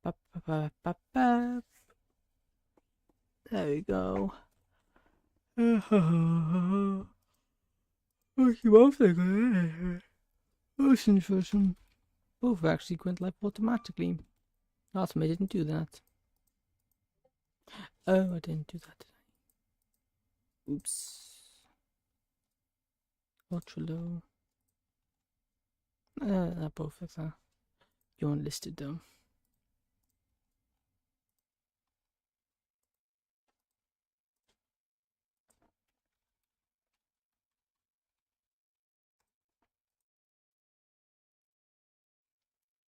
There we go. Oh, both are good. Ocean version. Both actually went live automatically. Last time I didn't do that. Oh, I didn't do that, did I? Oops. Ultra low. Both of that. You unlisted though.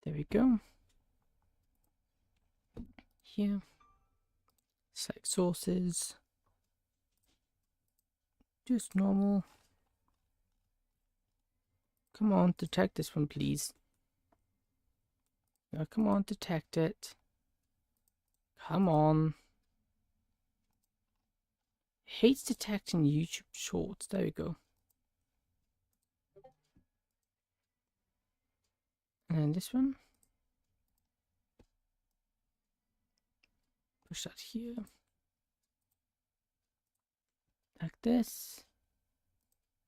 There we go. Here. Select sources. Just normal. Come on, detect this one, please. Oh, come on, detect it. Come on. Hates detecting YouTube shorts. There we go. And this one. Push that here. Like this.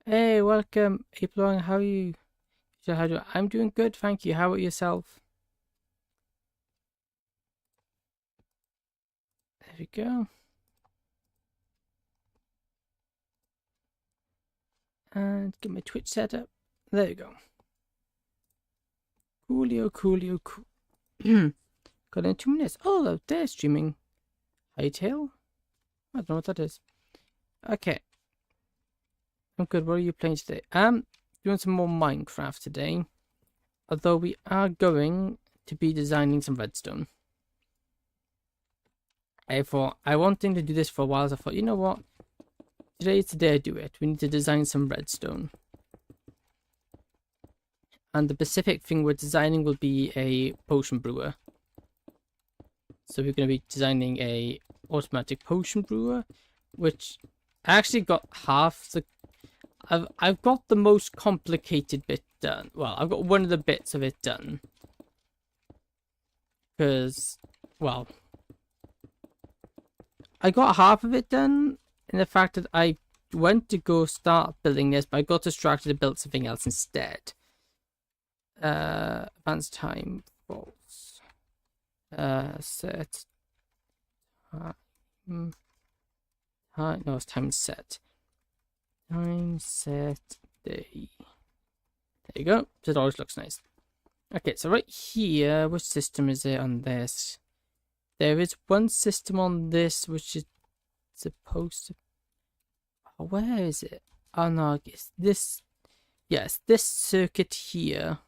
Hey, welcome, April. How are you? I'm doing good, thank you. How about yourself? There we go. And get my Twitch set up. There you go. Coolio, coolio, cool. Got in 2 minutes. Oh, they're streaming. Hightail? I don't know what that is. Okay. I'm good. What are you playing today? Doing some more Minecraft today. Although we are going to be designing some redstone. I wanted to do this for a while, so I thought, you know what? Today is the day I do it. We need to design some redstone. And the specific thing we're designing will be a potion brewer. So we're going to be designing a automatic potion brewer, which I actually got half the... I've got the most complicated bit done. Well, I've got one of the bits of it done. Because, well, I got half of it done in the fact that I went to go start building this, but I got distracted and built something else instead. Advanced time false. Set time. No, it's time set. Time set day. There you go. So it always looks nice. Okay, so right here, which system is it on this? There is one system on this which is supposed to... Oh, where is it? Oh no, it's this... Yes, this circuit here.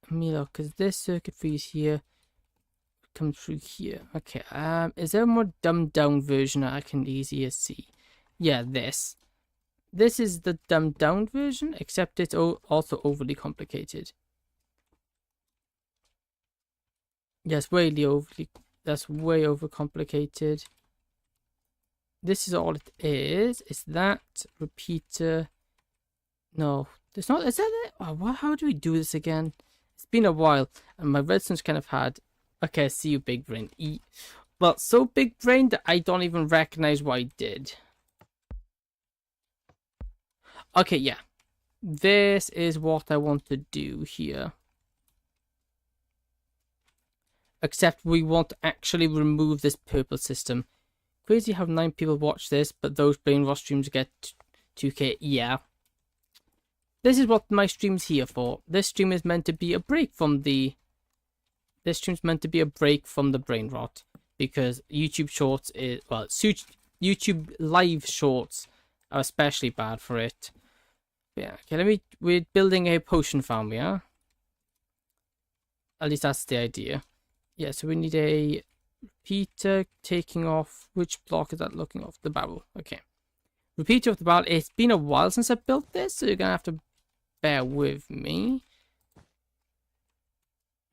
Let me look, because this circuit freeze here comes through here. Okay, is there a more dumbed down version that I can easier see? Yeah, this. This is the dumbed down version, except it's also overly complicated. Yes, that's way overcomplicated. This is all it is. It's that repeater. No, there's not. Is that it? Oh, how do we do this again? It's been a while, and my redstone's kind of had. Okay, I see you, big brain. Well, so big brain that I don't even recognize what I did. Okay, yeah. This is what I want to do here. Except we want to actually remove this purple system. Crazy how 9 people watch this, but those brainwash streams get 2k. Yeah. This is what my stream's here for. This stream is meant to be a break from the... This stream's meant to be a break from the brain rot. Because YouTube shorts is... Well, YouTube live shorts are especially bad for it. Yeah, okay, we're building a potion farm, yeah? At least that's the idea. Yeah, so we need a repeater taking off. Which block is that looking off? The barrel. Okay. Repeater of the barrel. It's been a while since I built this, so you're going to have to bear with me.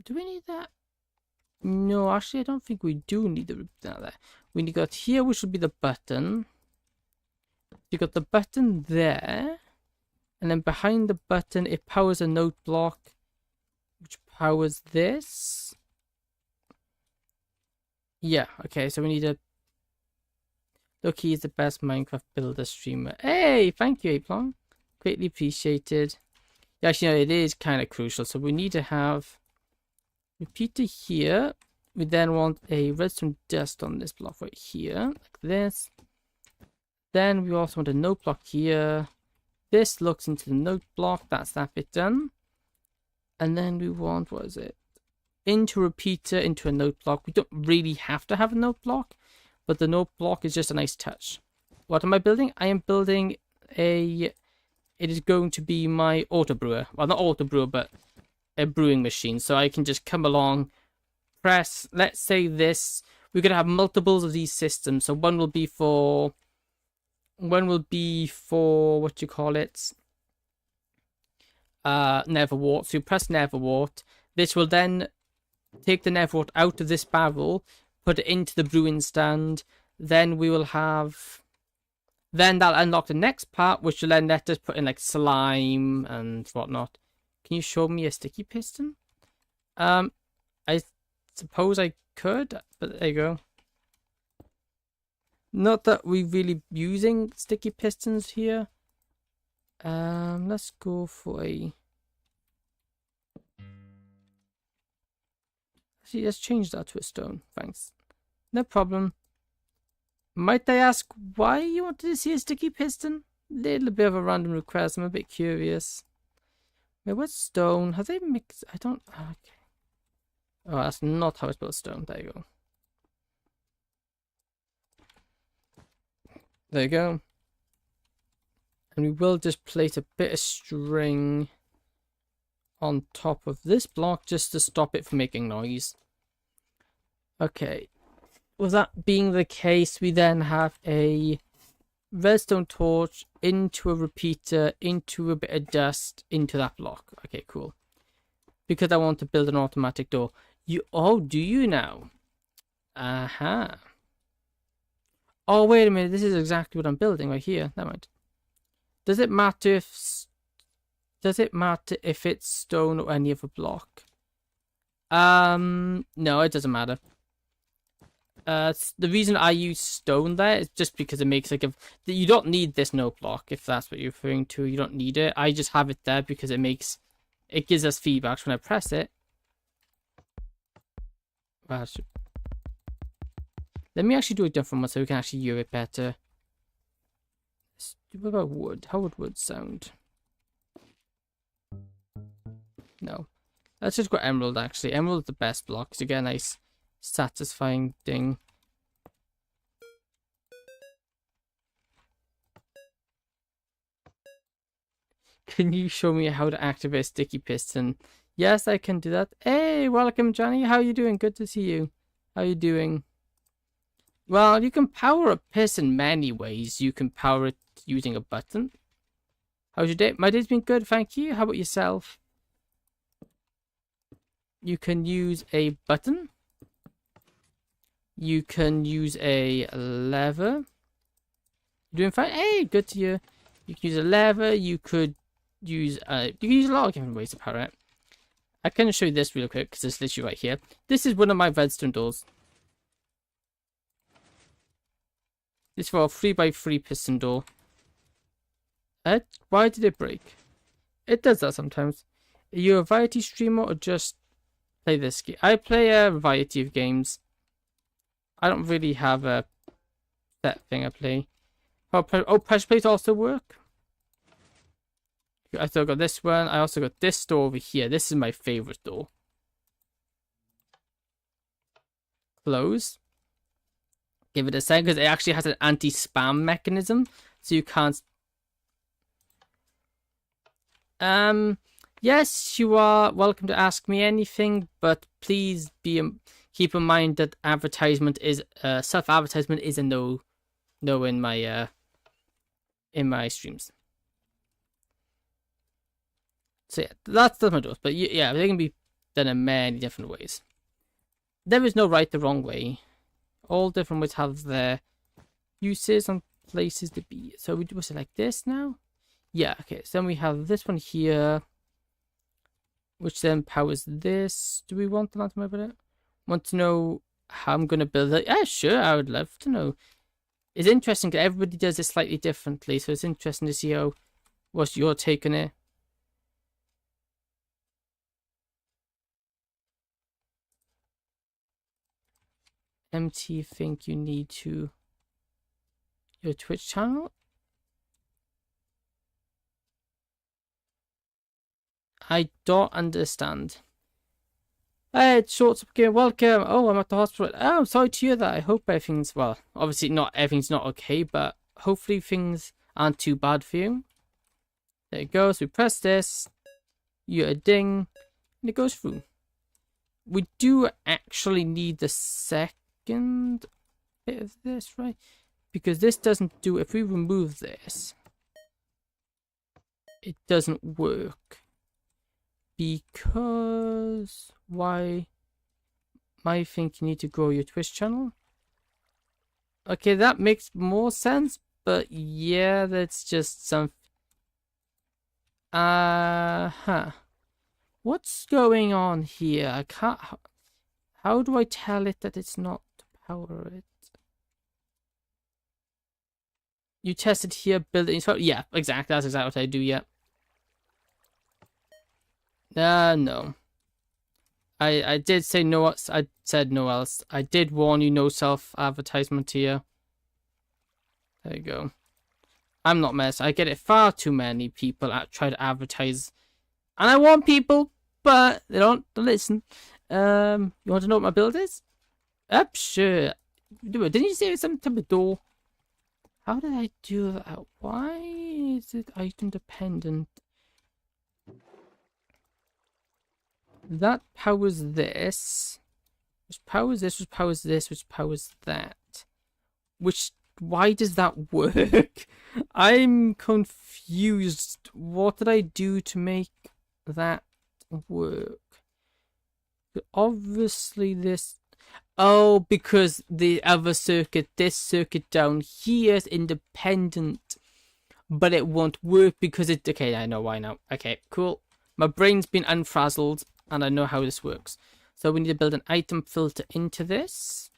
Do we need that? No, actually, I don't think we do need the repeater. We got here, which would be the button. You got the button there. And then behind the button, it powers a note block, which powers this. Yeah, okay, so we need a... Look, he's the best Minecraft builder streamer. Hey, thank you, Aplon. Greatly appreciated. Yeah, actually, no, it is kind of crucial. So we need to have repeater here. We then want a redstone dust on this block right here, like this. Then we also want a note block here. This looks into the note block. That's that bit done. And then we want, what is it? Into repeater, into a note block. We don't really have to have a note block, but the note block is just a nice touch. What am I building? I am building a... It is going to be my auto brewer. Well, not auto brewer, but a brewing machine. So I can just come along, press, let's say this. We're going to have multiples of these systems. So one will be for, what you call it? Nether wart. So you press nether wart. This will then take the nether wart out of this barrel, put it into the brewing stand. Then we will have... Then that'll unlock the next part, which will then let us put in like slime and whatnot. Can you show me a sticky piston? I suppose I could, but there you go. Not that we're really using sticky pistons here. Let's go for a... See, let's change that to a stone. Thanks. No problem. Might I ask why you wanted to see a sticky piston? Little bit of a random request. I'm a bit curious. Wait, what's stone? Have they mixed? I don't... Okay. Oh, that's not how I spell stone. There you go. There you go. And we will just place a bit of string on top of this block just to stop it from making noise. Okay. With that being the case, we then have a redstone torch into a repeater, into a bit of dust, into that block. Okay, cool. Because I want to build an automatic door. Oh, do you now? Aha. Oh, wait a minute. This is exactly what I'm building right here. Never mind. Does it matter if it's stone or any other block? No, it doesn't matter. The reason I use stone there is just because it makes like you don't need this note block, if that's what you're referring to. You don't need it. I just have it there because it gives us feedback when I press it. Let me actually do a different one so we can actually hear it better. What about wood? How would wood sound? No. Let's just go emerald actually. Emerald is the best block because you get a nice satisfying thing. Can you show me how to activate sticky piston? Yes, I can do that. Hey, welcome Johnny. How you doing? Good to see you. How you doing? Well, you can power a piston many ways. You can power it using a button. How's your day? My day's been good, thank you. How about yourself? You can use a button. You can use a lever. You're doing fine. Hey, good to you. You can use a lever. You could use a lot of different ways to power it. I can show you this real quick because it's literally right here. This is one of my redstone doors. It's for a 3x3 piston door. Why did it break? It does that sometimes. Are you a variety streamer or just play this game? I play a variety of games. I don't really have a set thing I play. Oh, pressure plates also work. I still got this one. I also got this door over here. This is my favorite door. Close. Give it a second because it actually has an anti-spam mechanism, so you can't. Yes, you are welcome to ask me anything, but please keep in mind that advertisement is self-advertisement is a no in my streams. So yeah, that's my doors. But yeah, they can be done in many different ways. There is no right or wrong way. All different ways have their uses and places to be. So we do it like this now. Yeah, okay. So then we have this one here. which then powers this. Do we want the lantern about it? Want to know how I'm going to build it? Yeah, sure, I would love to know. It's interesting because everybody does it slightly differently, so it's interesting to see how what's your take on it. MT think you need to your Twitch channel? I don't understand. Hey, it's Shorts Up Game, welcome. Oh, I'm at the hospital. Oh, I'm sorry to hear that. I hope everything's, well, obviously not everything's not okay, but hopefully things aren't too bad for you. There it goes. We press this. You get a ding, and it goes through. We do actually need the second bit of this, right? Because this doesn't do, if we remove this, it doesn't work. Because why? I think you need to grow your Twitch channel. Okay, that makes more sense, but yeah, that's just some. What's going on here? I can't. How do I tell it that it's not to power it? You tested here, build it. Yeah, exactly. That's exactly what I do. Yeah. No. I did say no. I said no else. I did warn you. No self-advertisement here. There you go. I'm not messed. I get it. Far too many people try to advertise, and I warn people, but they don't listen. You want to know what my build is? Sure. Didn't you say some type of door? How did I do that? Why is it item dependent? That powers this, which powers this, which powers this, which powers that. Why does that work? I'm confused. What did I do to make that work? Obviously this... Oh, because the other circuit, this circuit down here is independent. But it won't work because it... Okay, I know why now. Okay, cool. My brain's been unfrazzled. And I know how this works. So we need to build an item filter into this.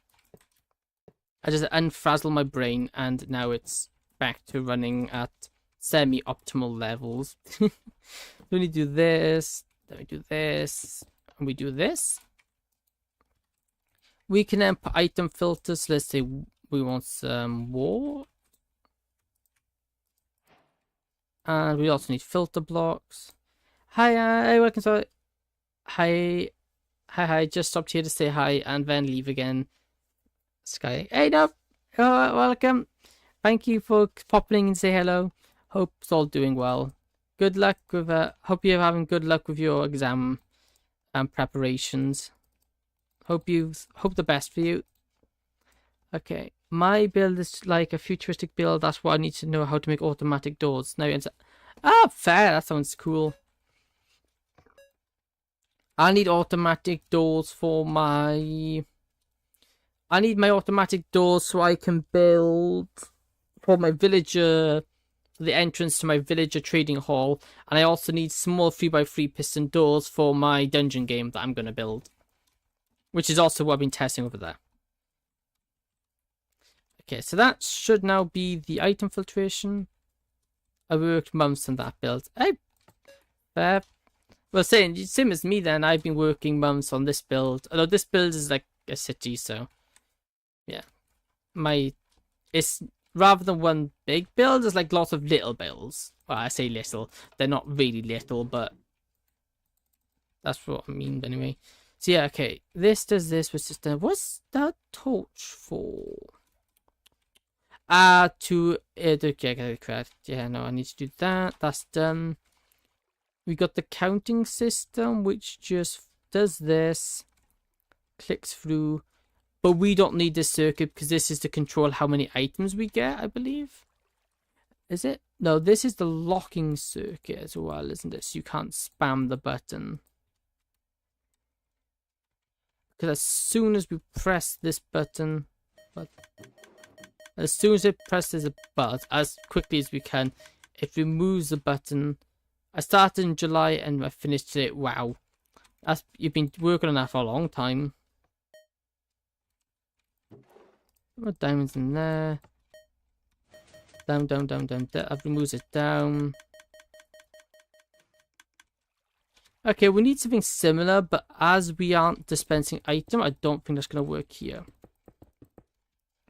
I just unfrazzle my brain and now it's back to running at semi-optimal levels. We need to do this, then we do this, and we do this. We can then put item filters. Let's say we want some wool. And we also need filter blocks. Hi, welcome to... Hi, just stopped here to say hi and then leave again. Sky, hey, no, welcome. Thank you for popping and say hello. Hope it's all doing well. Good luck with, hope you're having good luck with your exam and preparations. Hope the best for you. Okay, my build is like a futuristic build. That's why I need to know how to make automatic doors. Now, fair, that sounds cool. I need automatic doors for my... I need my automatic doors so I can build for my villager, for the entrance to my villager trading hall. And I also need small 3x3 piston doors for my dungeon game that I'm going to build. Which is also what I've been testing over there. Okay, so that should now be the item filtration. I worked months on that build. Fair. Well, same as me then, I've been working months on this build. Although this build is like a city, so... Yeah. It's rather than one big build, there's like lots of little builds. Well, I say little. They're not really little, but... That's what I mean, anyway. So yeah, okay. This does this, which is the... What's that torch for? To... Okay, correct. Yeah, no, I need to do that. That's done. We got the counting system, which just does this, clicks through, but we don't need this circuit because this is to control how many items we get, I believe. Is it? No, this is the locking circuit as well, isn't it? So you can't spam the button. Because as soon as we press this button, as soon as it presses a button, as quickly as we can, it removes the button. I started in July and I finished it. Wow. You've been working on that for a long time. Put diamonds in there. Down, down, down, down, down. I've removed it down. Okay, we need something similar, but as we aren't dispensing item, I don't think that's going to work here.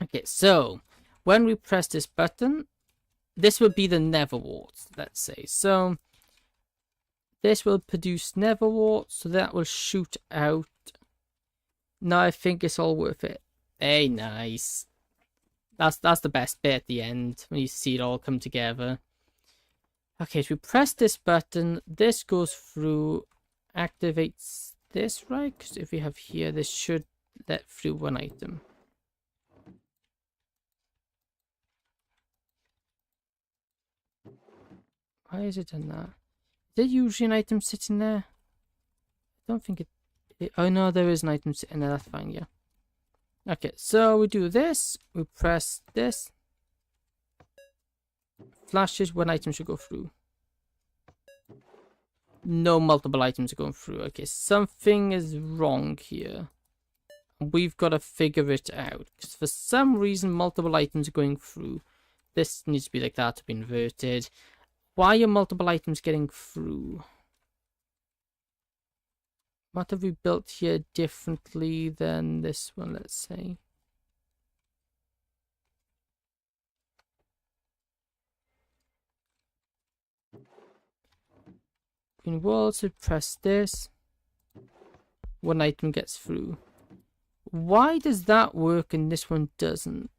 Okay, so when we press this button, this will be the nether warts, let's say. So this will produce nether warts, so that will shoot out. Now I think it's all worth it. Hey, nice. That's the best bit at the end, when you see it all come together. Okay, so we press this button, this goes through, activates this, right? Because if we have here, this should let through one item. Why is it in that? Is there usually an item sitting there? I don't think it... Oh no, there is an item sitting there, that's fine, yeah. Okay, so we do this, we press this. Flashes, one item should go through. No multiple items are going through. Okay, something is wrong here. We've got to figure it out. Because for some reason, multiple items are going through. This needs to be like that to be inverted. Why are multiple items getting through? What have we built here differently than this one, let's say? Green walls, so press this. One item gets through. Why does that work and this one doesn't?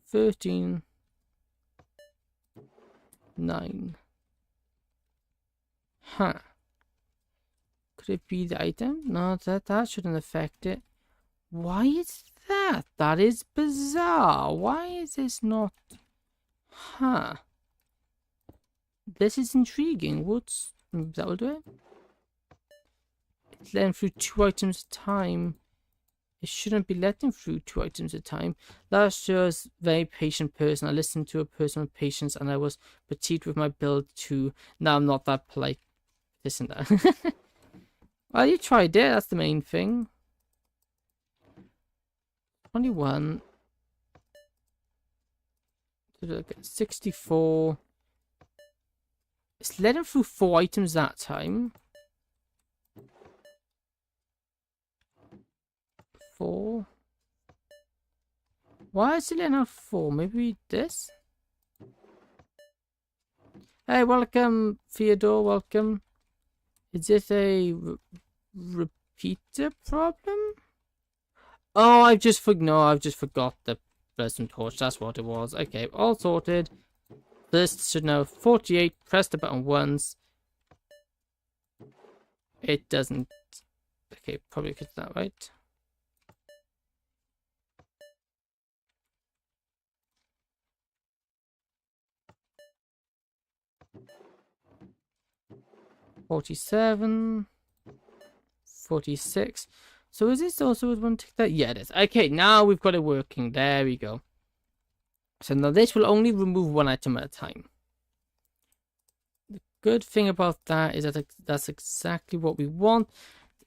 13. 9. Huh. Could it be the item? No, that shouldn't affect it. Why is that? That is bizarre. Why is this not... Huh. This is intriguing. That will do it? It's letting through 2 items at a time. It shouldn't be letting through 2 items at a time. That shows very patient person. I listened to a person with patience and I was petite with my build too. Now I'm not that polite. This and that. Well, you tried it. That's the main thing. 21. 64. It's letting through 4 items that time. 4. Why is it letting out 4? Maybe this? Hey, welcome, Theodore. Welcome. Is it a repeater problem? Oh, I've just forgot the redstone torch. That's what it was. Okay, all sorted. This should know 48. Press the button once. It doesn't. Okay, probably because that, right? $47. 46. So is this also with one tick that? Yeah, it is. Okay, now we've got it working. There we go. So now this will only remove 1 item at a time. The good thing about that is that that's exactly what we want.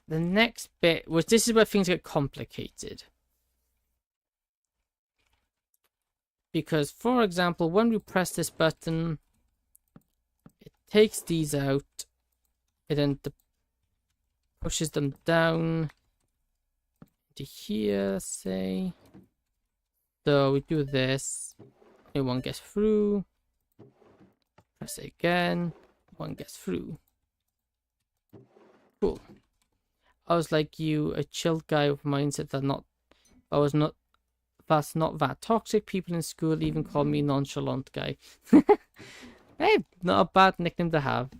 The next bit, which this is where things get complicated. Because, for example, when we press this button, it takes these out. It then pushes them down to here, say. So we do this. One gets through. Press it again. 1 gets through. Cool. I was like you, a chill guy with mindset that's not that toxic. People in school even call me nonchalant guy. Hey, not a bad nickname to have.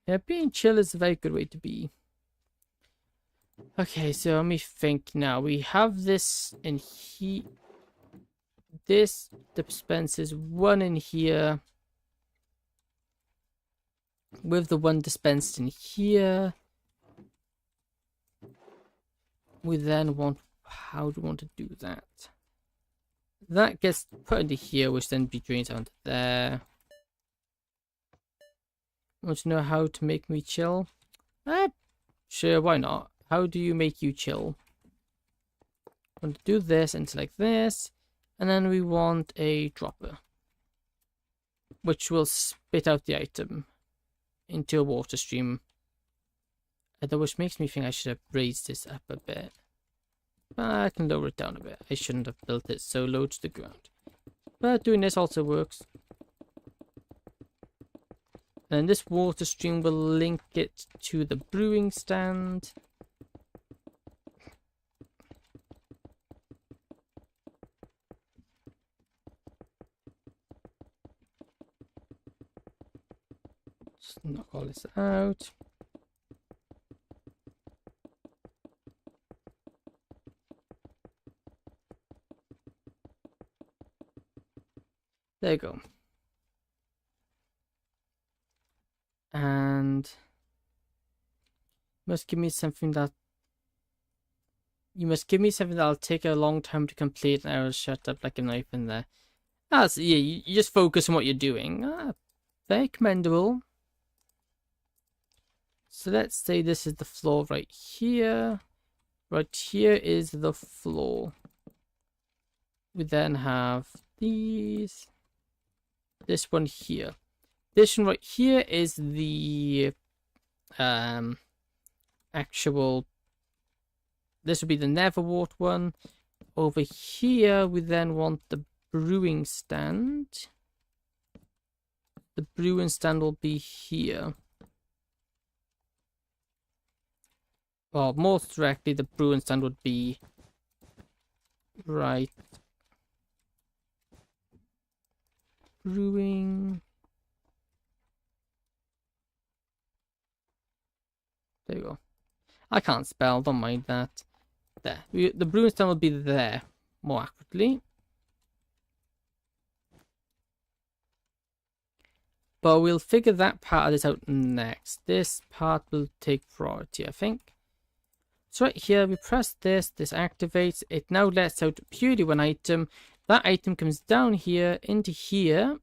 Yeah, being chill is a very good way to be. Okay, so let me think now. We have this in here. This dispenses 1 in here. With the 1 dispensed in here. We then want... How do we want to do that? That gets put into here, which then be drained onto there. Want to know how to make me chill? Sure, why not? How do you make you chill? I want to do this and select this, and then we want a dropper, which will spit out the item into a water stream. Which makes me think I should have raised this up a bit. But I can lower it down a bit. I shouldn't have built it so low to the ground. But doing this also works. And this water stream will link it to the brewing stand. Just knock all this out. There you go. And you must give me something that'll take a long time to complete, and I will shut up like a knife in there. So yeah, you just focus on what you're doing. Very commendable. So let's say this is the floor right here. Right here is the floor. We then have these. This one here. This one right here is the actual. This would be the Neverwort one. Over here, we then want the brewing stand. The brewing stand will be here. Well, most directly, the brewing stand would be right. Brewing. There you go. I can't spell, don't mind that. There. The brewing stand will be there, more accurately. But we'll figure that part of this out next. This part will take priority, I think. So right here, we press this, this activates. It now lets out purely one item. That item comes down here, into here.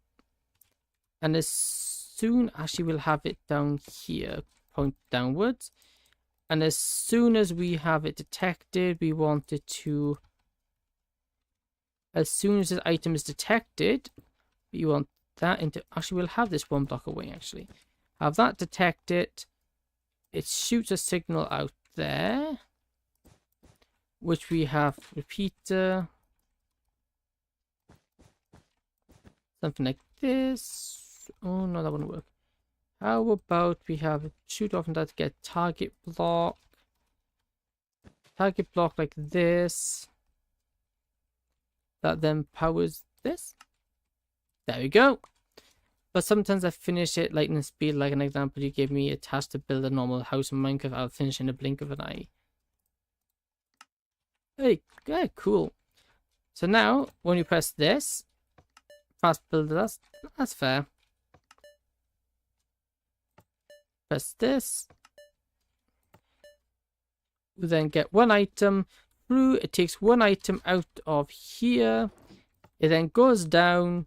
And as soon, actually we'll have it down here, point downwards. And as soon as we have it detected, we want it to, as soon as this item is detected, we want that into, actually we'll have this one block away actually. Have that detected, it shoots a signal out there, which we have repeater, something like this. Oh no, that wouldn't work. How about we have it shoot off and that to get target block like this, that then powers this. There we go. But sometimes I finish it lightning speed, like an example you gave me a task to build a normal house in Minecraft. I'll finish in a blink of an eye. Hey, yeah, cool. So now when you press this, fast builder, that's fair. Press this. We then get one item through. It takes one item out of here. It then goes down,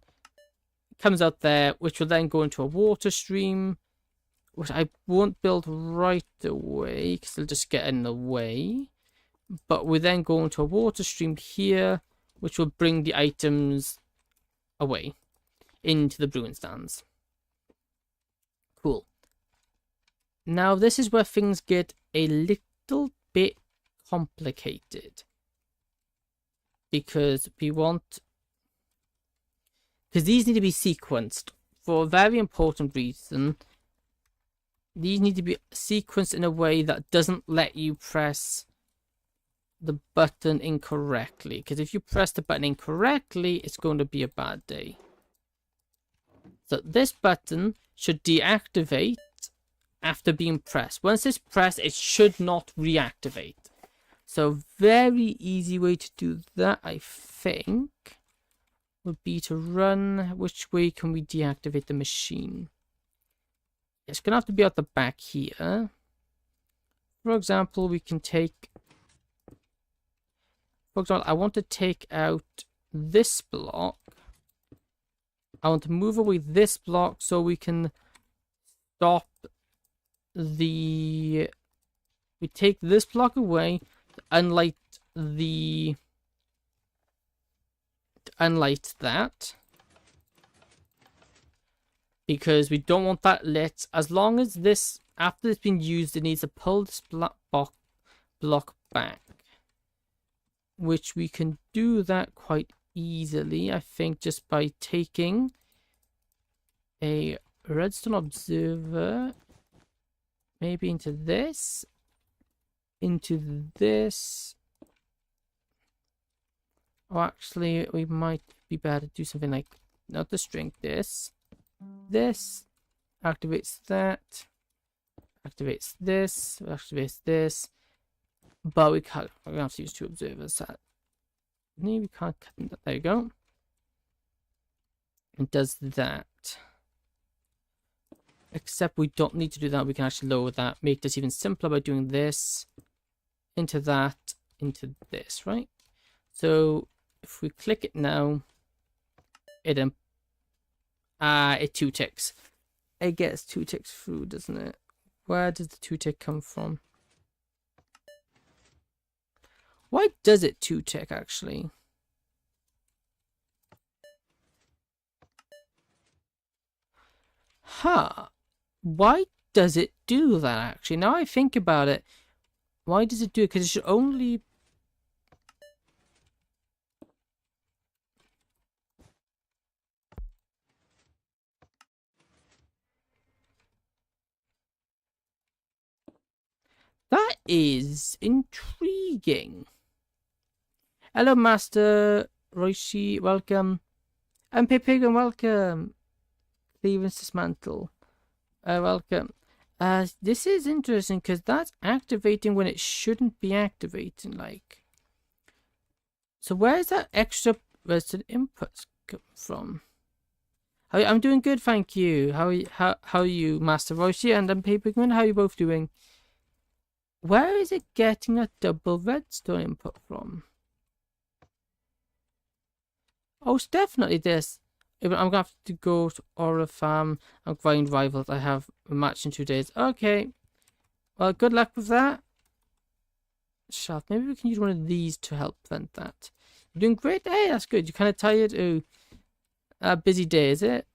comes out there, which will then go into a water stream, which I won't build right away because it'll just get in the way. But we then go into a water stream here, which will bring the items away into the brewing stands. Cool. Now this is where things get a little bit complicated, because we want, because these need to be sequenced for a very important reason. These need to be sequenced in a way that doesn't let you press the button incorrectly, because if you press the button incorrectly, it's going to be a bad day. So this button should deactivate after being pressed. Once it's pressed, it should not reactivate. So very easy way to do that, I think, would be to run. Which way can we deactivate the machine? It's gonna have to be at the back here. For example, we can take, for example, I want to take out this block. I want to move away this block so we can stop the... We take this block away to unlight the... To unlight that. Because we don't want that lit. As long as this, after it's been used, it needs to pull this block back. Which we can do that quite easily, I think, just by taking a redstone observer, maybe into this, or actually we might be better to do something like, not the string, this activates that, activates this, but we can't, we're gonna have to use 2 observers. So maybe we can't cut them. There you go. It does that. Except we don't need to do that. We can actually lower that. Make this even simpler by doing this into that, into this, right? So if we click it now, it 2 ticks. It gets 2 ticks through, doesn't it? Where does the 2 tick come from? Why does it 2 tick actually? Huh. Why does it do that actually? Now I think about it. Why does it do it? Because it should only... That is intriguing. Hello, Master Roishi, welcome. And Peppagon, welcome. Cleveland's Dismantle, welcome. This is interesting because that's activating when it shouldn't be activating. Like, so where is that extra resident inputs come from? I'm doing good, thank you. How are you, Master Roishi and Peppagon? How are you both doing? Where is it getting a double redstone input from? Oh, it's definitely this. I'm gonna have to go to Aura Farm and grind rivals. I have a match in 2 days. Okay. Well, good luck with that. Shaft. Maybe we can use one of these to help prevent that. You're doing great. Hey, that's good. You're kind of tired. Ooh. Busy day, is it?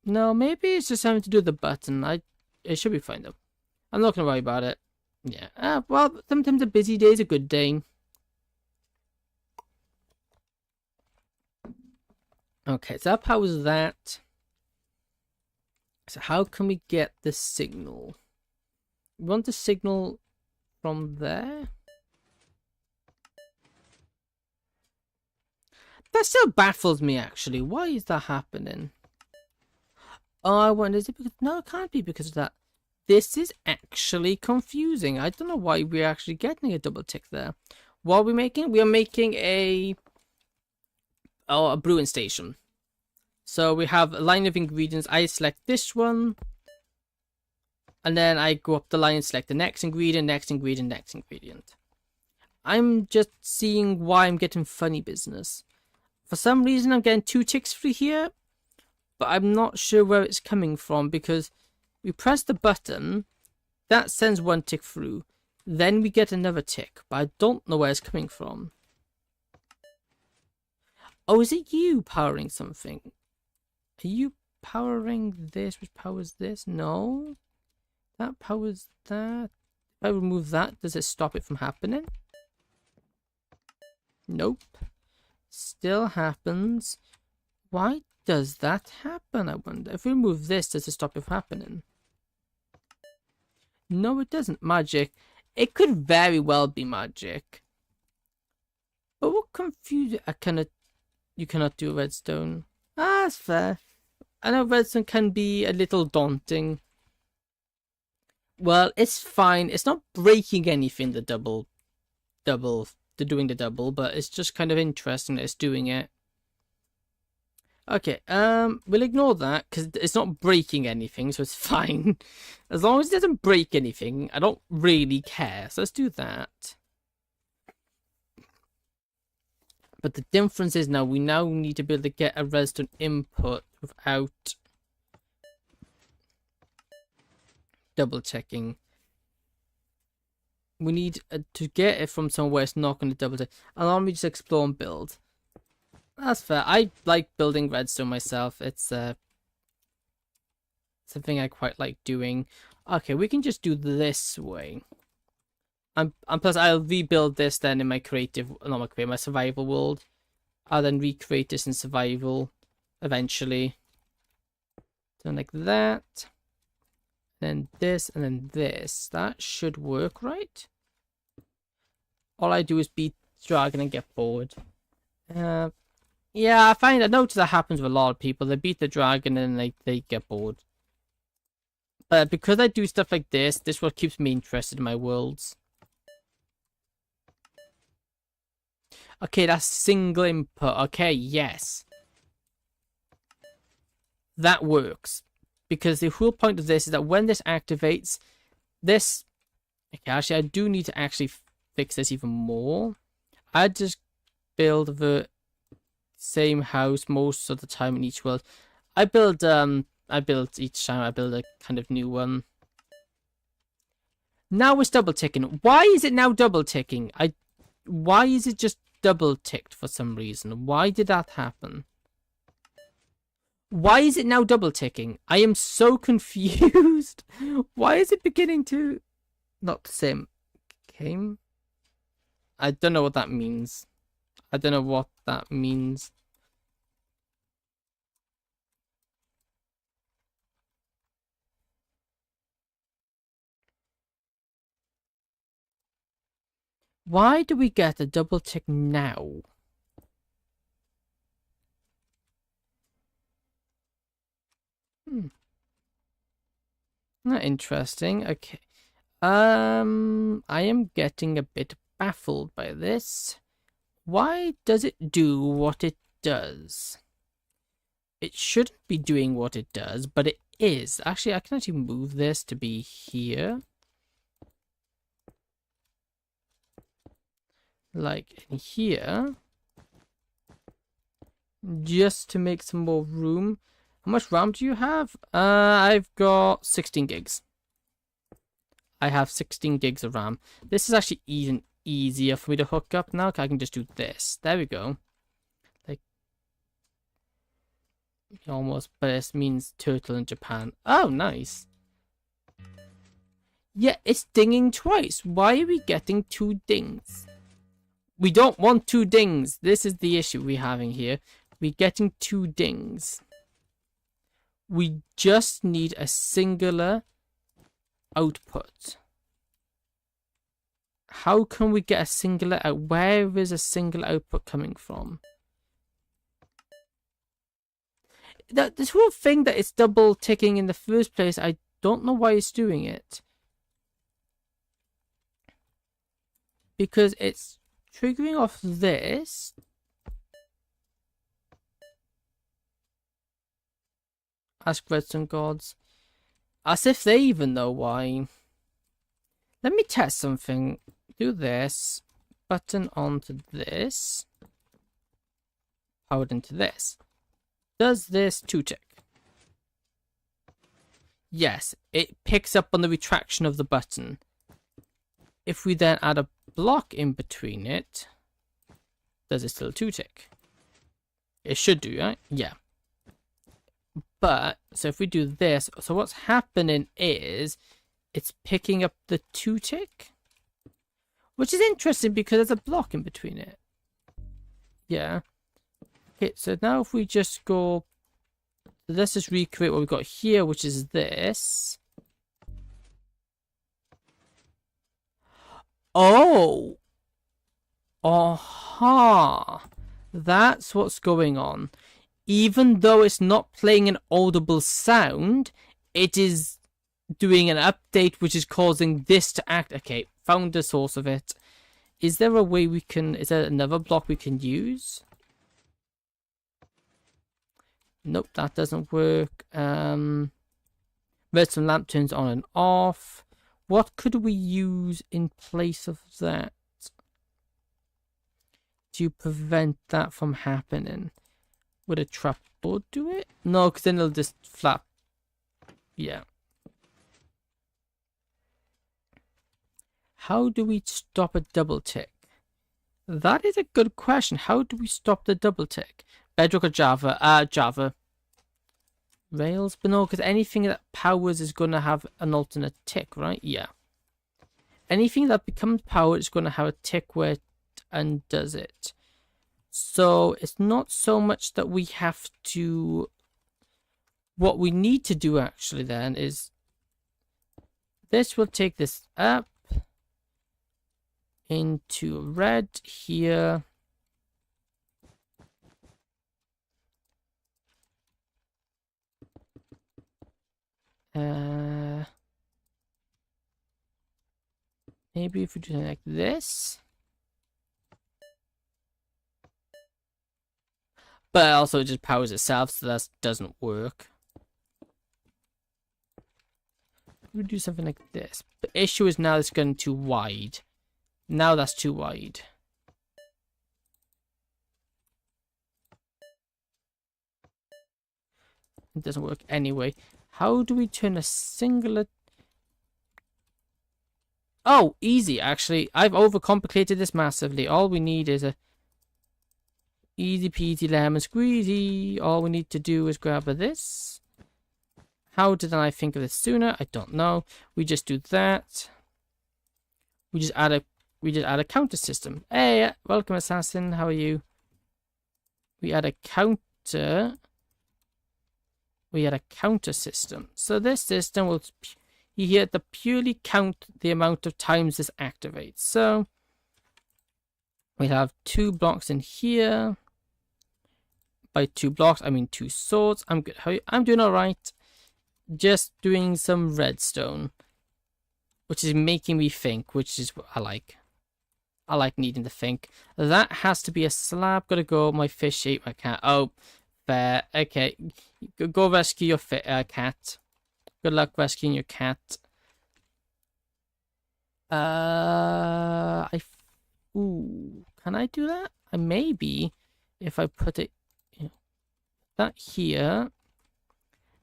No, maybe it's just having to do with the button. It should be fine though. I'm not gonna worry about it. Yeah. Well, sometimes a busy day is a good day. Okay, so that powers that. So how can we get the signal? We want the signal from there. That still baffles me actually. Why is that happening? Oh, I wonder, is it because... No, it can't be because of that. This is actually confusing. I don't know why we're actually getting a double tick there. What are we making? We are making a brewing station. So we have a line of ingredients. I select this one. And then I go up the line and select the next ingredient, next ingredient, next ingredient. I'm just seeing why I'm getting funny business. For some reason I'm getting 2 ticks through here. But I'm not sure where it's coming from because we press the button. That sends 1 tick through. Then we get another tick. But I don't know where it's coming from. Oh, is it you powering something? Are you powering this, which powers this? No. That powers that. If I remove that, does it stop it from happening? Nope. Still happens. Why does that happen, I wonder? If we remove this, does it stop it from happening? No, it doesn't. Magic. It could very well be magic. But what confusing... You cannot do redstone. Ah, that's fair. I know redstone can be a little daunting. Well, it's fine. It's not breaking anything, the doing the double, but it's just kind of interesting that it's doing it. Okay, we'll ignore that because it's not breaking anything, so it's fine. As long as it doesn't break anything, I don't really care. So let's do that. But the difference is now we need to be able to get a redstone input without double checking. We need to get it from somewhere it's not going to double check. And let me just explore and build. That's fair. I like building redstone myself. It's something I quite like doing. Okay, we can just do this way. And plus I'll rebuild this then in my my survival world. I'll then recreate this in survival eventually. So like that. Then this and then this. That should work, right? All I do is beat the dragon and get bored. Yeah, I notice that happens with a lot of people. They beat the dragon and they get bored. But because I do stuff like this is what keeps me interested in my worlds. Okay, that's single input. Okay, yes. That works. Because the whole point of this is that when this activates, this... Okay, actually, I do need to actually fix this even more. I just build the same house most of the time in each world. I build each time I build a kind of new one. Now it's double ticking. Why is it now double ticking? Why is it just double ticked for some reason? Why did that happen? Why is it now double ticking? I am so confused. Why is it beginning to not the same? Came? I don't know what that means. I don't know what that means. Why do we get a double tick now? Not interesting. Okay. I am getting a bit baffled by this. Why does it do what it does? It shouldn't be doing what it does, but it is. Actually, I can actually move this to be here. Like in here. Just to make some more room. How much RAM do you have? I've got 16 gigs. I have 16 gigs of RAM. This is actually even easier for me to hook up now. I can just do this. There we go. Like, almost, but this means turtle in Japan. Oh, nice. Yeah, it's dinging twice. Why are we getting 2 dings? We don't want 2 dings. This is the issue we're having here. We're getting 2 dings. We just need a singular output. How can we get a singular out? Where is a singular output coming from? This whole thing that it's double ticking in the first place, I don't know why it's doing it. Because it's triggering off this. Ask Redstone gods. As if they even know why. Let me test something. Do this. Button onto this. Powered into this. Does this 2-tick? Yes, it picks up on the retraction of the button. If we then add a block in between it, does it still 2-tick? It should do, right? Yeah. But, so if we do this, so what's happening is, it's picking up the 2-tick. Which is interesting because there's a block in between it. Yeah. Okay, so now if we just go, let's just recreate what we've got here, which is this. Oh! Aha! That's what's going on. Even though it's not playing an audible sound, it is doing an update which is causing this to act. Okay, found the source of it. Is there a way we can... Is there another block we can use? Nope, that doesn't work. Redstone lamp turns on and off. What could we use in place of that to prevent that from happening? Would a trapdoor do it? No, because then it'll just flap. Yeah. How do we stop a double tick? That is a good question. How do we stop the double tick? Bedrock or Java? Java. Rails? But no, because anything that powers is going to have an alternate tick, right? Yeah. Anything that becomes powered is going to have a tick where it undoes it. So it's not so much that we have to... What we need to do actually then is... This will take this up into red here. Maybe if we do something like this. But also it just powers itself, so that doesn't work. We do something like this. The issue is now it's going too wide. Now that's too wide. It doesn't work anyway. How do we turn a singular... Oh, easy, actually. I've overcomplicated this massively. All we need is a easy peasy lemon squeezy. All we need to do is grab this. How did I think of this sooner? I don't know. We just do that. We just add a counter system. Hey, welcome assassin. How are you? We add a counter. We add a counter system. So this system will here to purely count the amount of times this activates. So we have 2 blocks in here. By 2 blocks, I mean 2 swords. I'm good. How are you? I'm doing all right. Just doing some redstone, which is making me think, which is what I like. I like needing to think. That has to be a slab. Gotta go. My fish ate my cat. Oh, fair. Okay, go rescue your cat. Good luck rescuing your cat. Ooh, can I do that? Maybe if I put it, that here.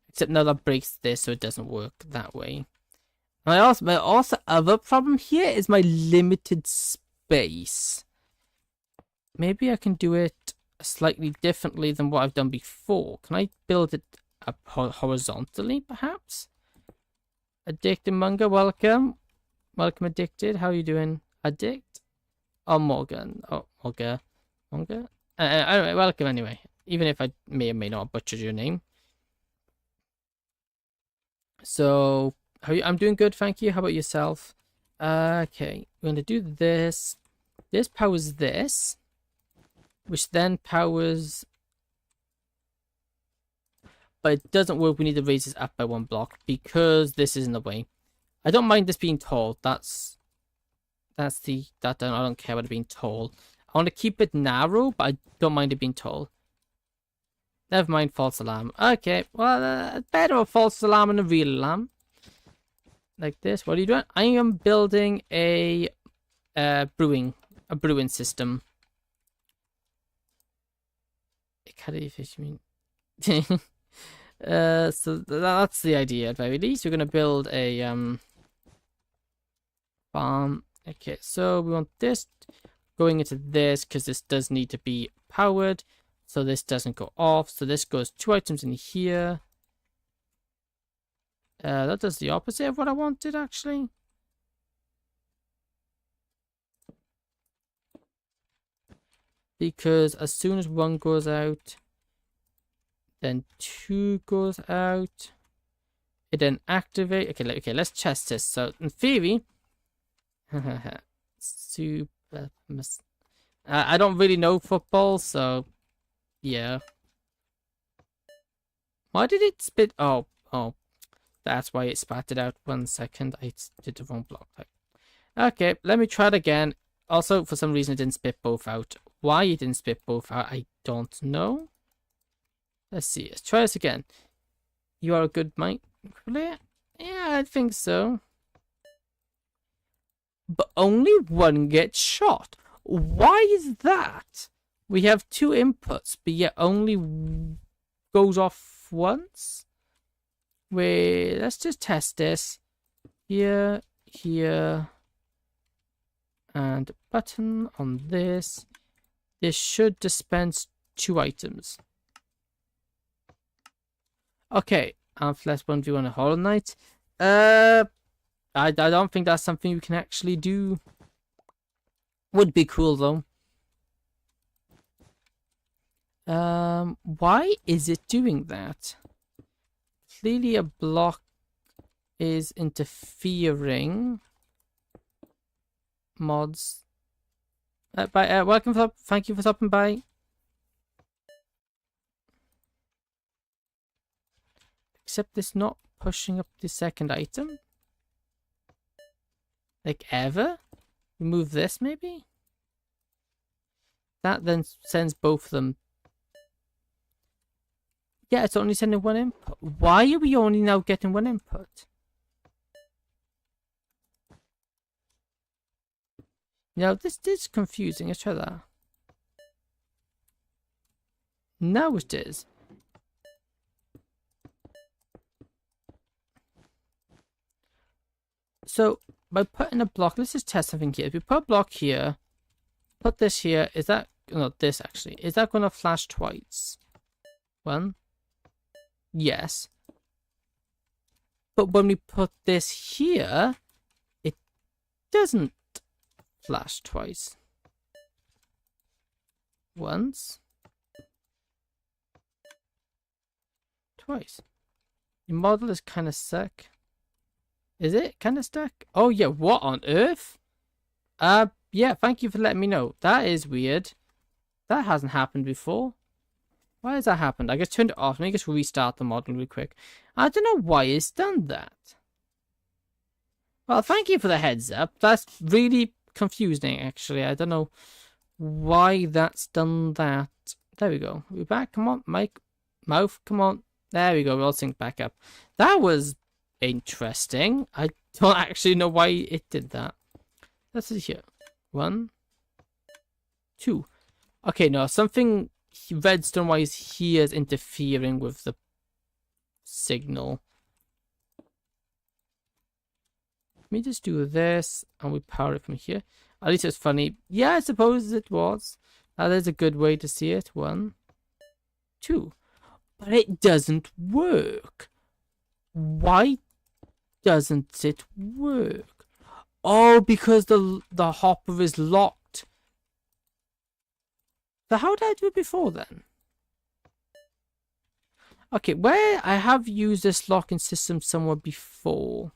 Except now that breaks this, so it doesn't work that way. My also other problem here is my limited space. Maybe I can do it slightly differently than what I've done before. Can I build it up horizontally, perhaps? Addicted Munger, welcome. Welcome, Addicted. How are you doing? Addict? Oh, Morgan. Oh, Morgan. Anyway, welcome anyway. Even if I may or may not butcher your name. So, I'm doing good, thank you. How about yourself? Okay, we're going to do this. This powers this, which then powers... But it doesn't work. We need to raise this up by 1 block because this is in the way. I don't mind this being tall. I don't care about it being tall. I want to keep it narrow, but I don't mind it being tall. Never mind false alarm. Okay, well, better a false alarm than a real alarm. Like this. What are you doing? I am building a brewing system. How do you fish mean? So that's the idea at very least. We're gonna build a farm. Okay, so we want this going into this because this does need to be powered. So this doesn't go off. So this goes 2 items in here. That does the opposite of what I wanted, actually. Because as soon as 1 goes out, then 2 goes out. It then activate. Okay, let's test this. So in theory, super. I don't really know football, so yeah. Why did it spit? Oh, that's why it spat it out. 1 second, I did the wrong block type. Okay, let me try it again. Also, for some reason, it didn't spit both out. Why it didn't spit both out, I don't know. Let's see. Let's try this again. You are a good Minecraft player? Yeah, I think so. But only 1 gets shot. Why is that? We have 2 inputs, but yet only goes off once. Wait, let's just test this. Here. and button on this. This should dispense 2 items. Okay, Amphibious 1v1 a Hollow Knight. I don't think that's something you can actually do. Would be cool though. Why is it doing that? Clearly a block is interfering. Mods. Welcome for thank you for stopping by. Except it's not pushing up the second item. Like ever? Remove this maybe? That then sends both of them. Yeah, it's only sending 1 input. Why are we only now getting 1 input? Now this is confusing. Let's try that. Now it is. So by putting a block, let's just test something here. If we put a block here, put this here, is that, no, this actually, is that going to flash twice? 1? Yes. But when we put this here, it doesn't flash twice. Once. Twice. Your model is kind of stuck. Is it kind of stuck? Oh yeah, what on earth? Yeah, thank you for letting me know. That is weird. That hasn't happened before. Why has that happened? I just turned it off. Let me just restart the model real quick. I don't know why it's done that. Well, thank you for the heads up. That's really confusing, actually. I don't know why that's done that. There we go. We're back. Come on, mic, mouth. Come on. There we go. We'll sync back up. That was interesting. I don't actually know why it did that. Let's see here. 1, 2. Okay, no, something redstone wise here is interfering with the signal. Let me just do this and we power it from here. At least it's funny. Yeah, I suppose it was. That is a good way to see it. 1, 2. But it doesn't work. Why doesn't it work? Oh, because the hopper is locked. So how did I do it before then? Okay, where I have used this locking system somewhere before.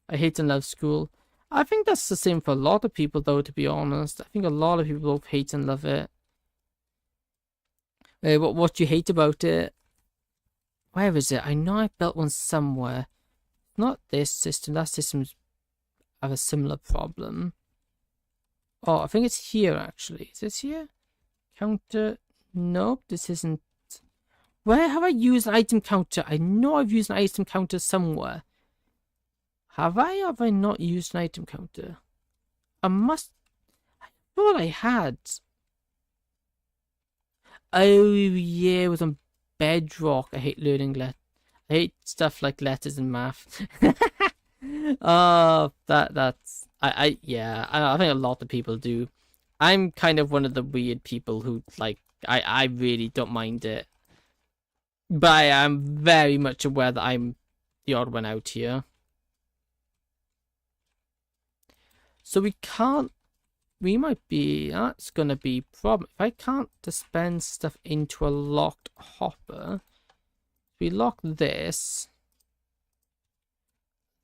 I hate and love school. I think that's the same for a lot of people though, to be honest. I think a lot of people both hate and love it. What do you hate about it? Where is it? I know I built one somewhere. Not this system. That system's have a similar problem. Oh, I think it's here actually. Is this here? Counter. Nope, this isn't. Where have I used an item counter? I know I've used an item counter somewhere. Have I or have I not used an item counter? I thought I had. Oh yeah, it was on Bedrock. I hate learning I hate stuff like letters and math. Oh, that's yeah, I think a lot of people do. I'm kind of one of the weird people who like I really don't mind it. But I am very much aware that I'm the odd one out here. So we might be, that's gonna be problem. If I can't dispense stuff into a locked hopper, if we lock this,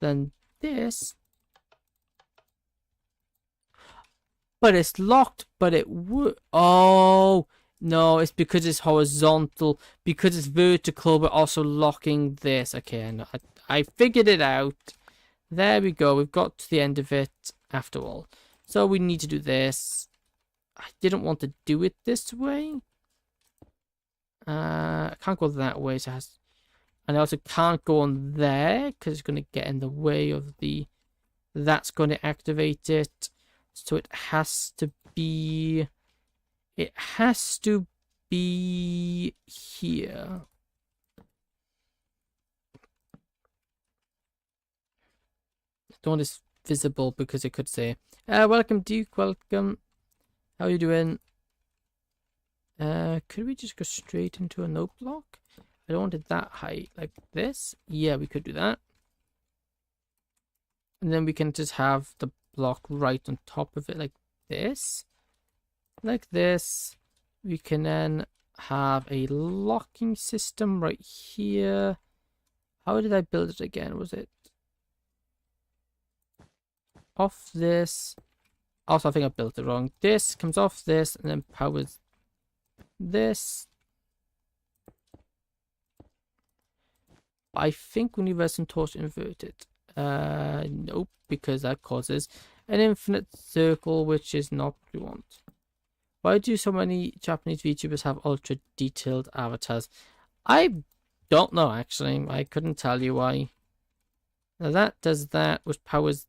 then this, but it's locked, but it would, oh, no, it's because it's horizontal, because it's vertical, but also locking this. Okay, I figured it out. There we go, we've got to the end of it after all. So we need to do this. I didn't want to do it this way. I can't go that way, so it has, and I also can't go on there because it's going to get in the way of the, that's going to activate it. So it has to be here. I don't want this visible because it could say, welcome Duke, welcome. How are you doing? Could we just go straight into a note block? I don't want it that high, like this. Yeah, we could do that. And then we can just have the block right on top of it like this. Like this. We can then have a locking system right here. How did I build it again? Was it off this? Also, I think I built it wrong. This comes off this and then powers this. I think we need redstone torch inverted. Nope, because that causes an infinite circle, which is not what we want. Why do so many Japanese VTubers have ultra detailed avatars? I don't know, actually. I couldn't tell you why. Now that does that, which powers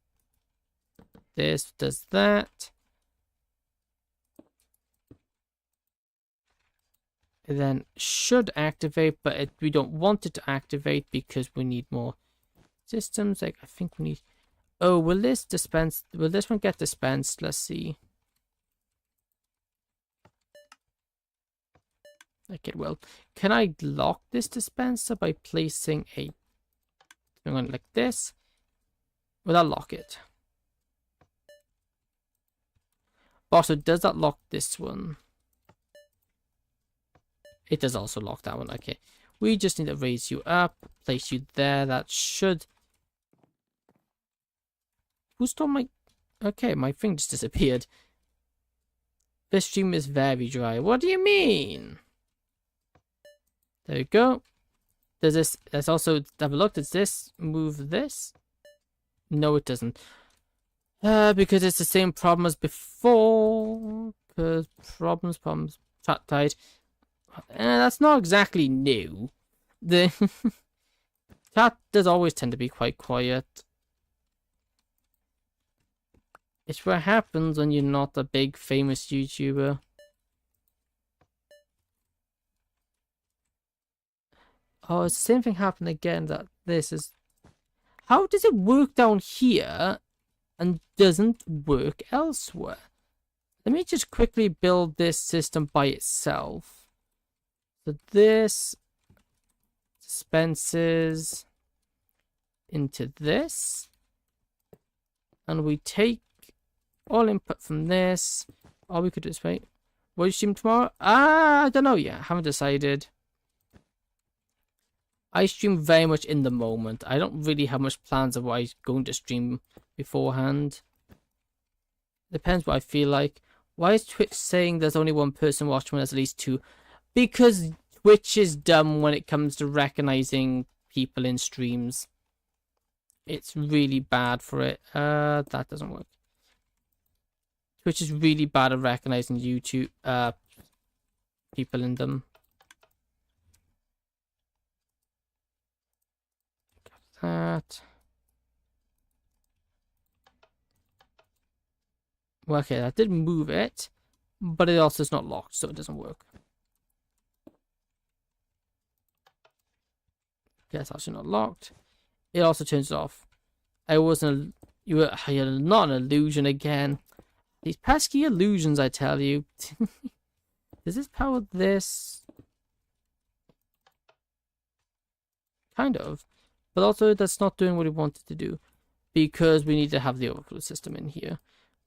this, does that. It then should activate, but we don't want it to activate because we need more systems. Like, I think we need... Oh, will this dispense... Will this one get dispensed? Let's see. Like it will. Can I lock this dispenser by placing a thing on it like this? Will that lock it? Also, does that lock this one? It does also lock that one. Okay. We just need to raise you up, place you there. That should... Who stole my... Okay, my thing just disappeared. This stream is very dry. What do you mean? There we go. There's this. There's also... Have a look. Does this move this? No, it doesn't. Because it's the same problem as before. Because problems. Chat died. That's not exactly new. The chat does always tend to be quite quiet. It's what happens when you're not a big famous YouTuber. Oh, it's the same thing happened again. That this is... How does it work down here and doesn't work elsewhere? Let me just quickly build this system by itself. So this dispenses into this. And we take all input from this. Or we could do this, wait. Will you stream tomorrow? I don't know yet. Haven't decided. I stream very much in the moment. I don't really have much plans of what I'm going to stream beforehand. Depends what I feel like. Why is Twitch saying there's only one person watching when there's at least two? Because Twitch is dumb when it comes to recognizing people in streams. It's really bad for it. That doesn't work. Twitch is really bad at recognizing YouTube people in them. That. Well, okay, that did move it, but it also is not locked, so it doesn't work. Okay, it's actually not locked. It also turns it off. You're not an illusion again. These pesky illusions, I tell you. Does this power this? Kind of. But also, that's not doing what we wanted to do. Because we need to have the overflow system in here.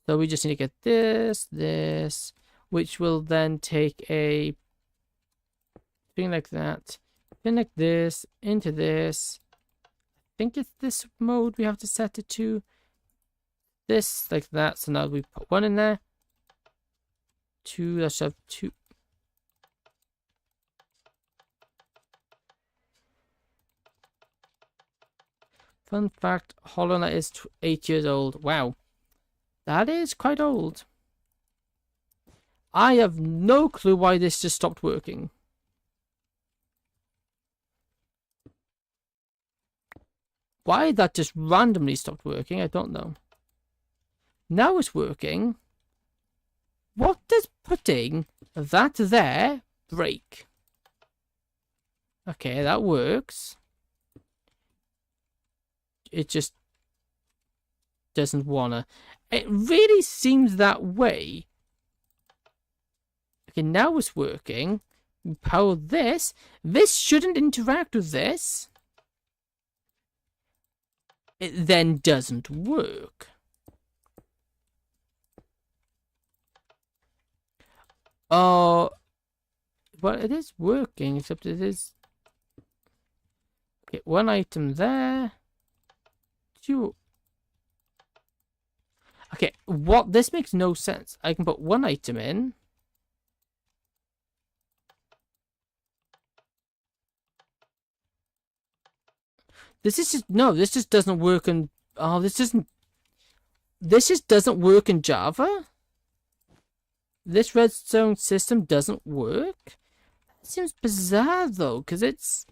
So we just need to get this, which will then take a thing like that. Then like this, into this. I think it's this mode we have to set it to. This, like that. So now we put one in there. Two, that should have two. Fun fact, Hollow Knight is 8 years old. Wow. That is quite old. I have no clue why this just stopped working. Why that just randomly stopped working, I don't know. Now it's working. What does putting that there break? Okay, that works. It just doesn't wanna. It really seems that way. Okay, now it's working. We power this. This shouldn't interact with this. It then doesn't work. Oh, well, it is working, except it is... Okay, one item there. Two. Okay, what? This makes no sense. I can put one item in. This is just... No, this just doesn't work in... Oh, this doesn't... This just doesn't work in Java? This redstone system doesn't work? That seems bizarre, though, because it's...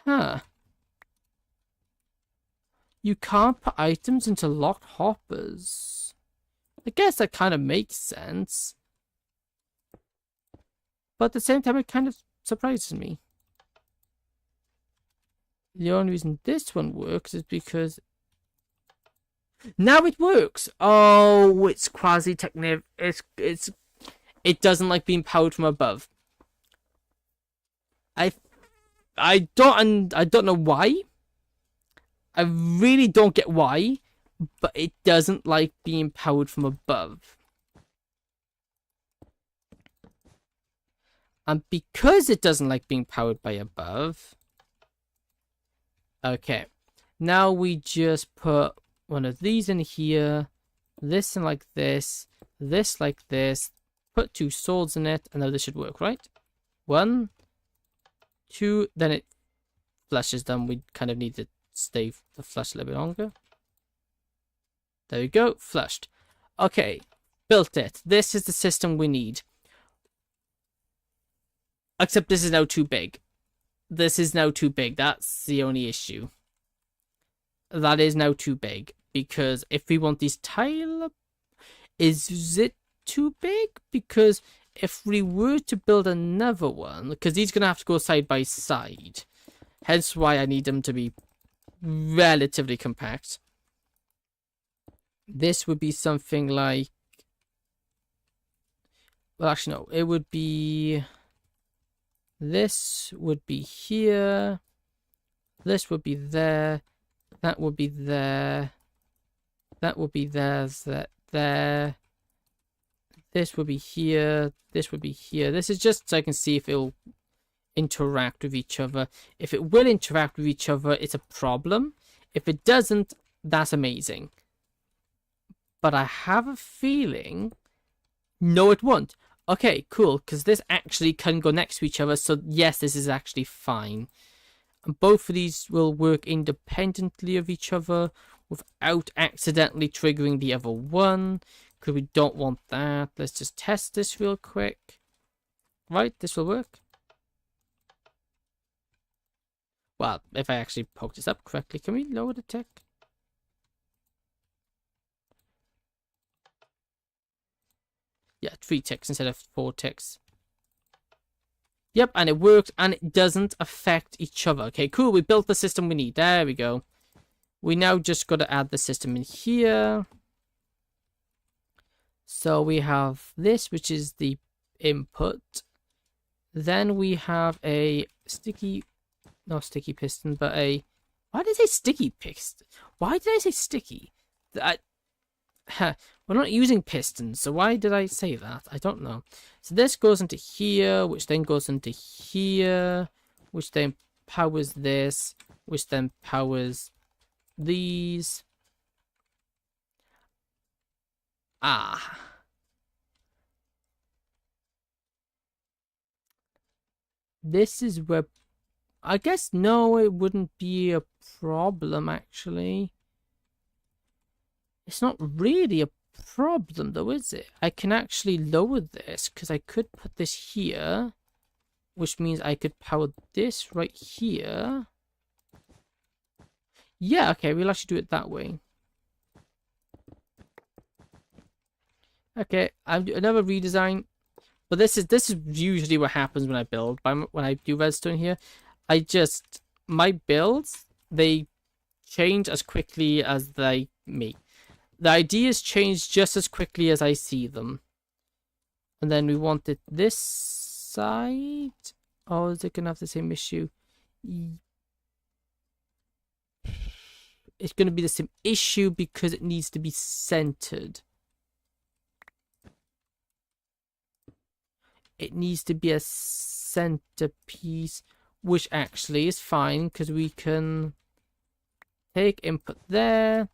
Huh. You can't put items into locked hoppers. I guess that kind of makes sense. But at the same time, it kind of surprises me. The only reason this one works is because... Now it works! Oh, it's quasi-technical. It doesn't like being powered from above. I don't know why. I really don't get why, but it doesn't like being powered from above. And because it doesn't like being powered by above... Okay, now we just put one of these in here, this in like this like this, put two swords in it, and now this should work, right? 1, 2, then it flushes them. We kind of need to stay the flush a little bit longer. There we go, flushed. Okay, built it. This is the system we need. Except this is now too big. This is now too big. That's the only issue. That is now too big. Because if we want these tile... Is it too big? Because if we were to build another one... Because these are going to have to go side by side. Hence why I need them to be relatively compact. This would be something like... Well, actually, no. It would be... This would be here. This would be there. That would be there. That would be there. There. This would be here. This would be here. This is just so I can see if it'll interact with each other. If it will interact with each other, it's a problem. If it doesn't, that's amazing. But I have a feeling... No, it won't. Okay, cool, because this actually can go next to each other, so yes, this is actually fine. And both of these will work independently of each other without accidentally triggering the other one, because we don't want that. Let's just test this real quick. Right, this will work. Well, if I actually poke this up correctly, can we lower the tick? Yeah, 3 ticks instead of 4 ticks. Yep, and it works, and it doesn't affect each other. Okay, cool. We built the system we need. There we go. We now just got to add the system in here. So we have this, which is the input. Then we have a sticky... Not sticky piston, but a... Why did I say sticky piston? Why did I say sticky? We're not using pistons, so why did I say that? I don't know. So this goes into here, which then goes into here, which then powers this, which then powers these. Ah. This is where... I guess, no, it wouldn't be a problem, actually. It's not really a problem, though, is it? I can actually lower this, because I could put this here, which means I could power this right here. Yeah, okay, we'll actually do it that way. Okay, I'll do another redesign. But this is usually what happens when I build. When I do redstone here, my builds, they change as quickly as they me. The ideas change just as quickly as I see them. And then we want it this side. Oh, is it gonna have the same issue? It's gonna be the same issue because it needs to be centered. It needs to be a centerpiece, which actually is fine because we can take input there.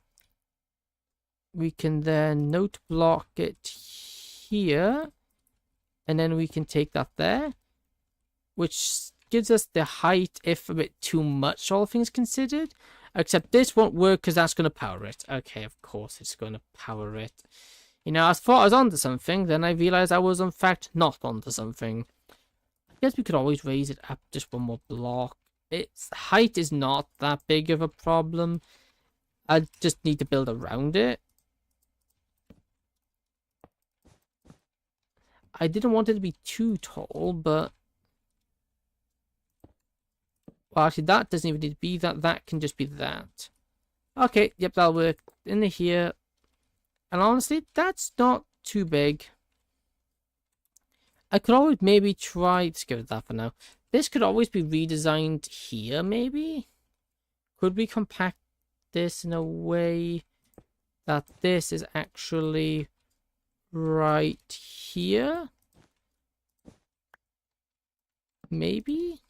We can then note block it here, and then we can take that there, which gives us the height if a bit too much, all things considered. Except this won't work because that's going to power it. Okay, of course it's going to power it. You know, I thought I was onto something, then I realized I was in fact not onto something. I guess we could always raise it up just one more block. Its height is not that big of a problem. I just need to build around it. I didn't want it to be too tall, but... Well, actually, that doesn't even need to be that. That can just be that. Okay, yep, that'll work. In here. And honestly, that's not too big. I could always maybe try... Let's give it that for now. This could always be redesigned here, maybe? Could we compact this in a way that this is actually right here? Maybe?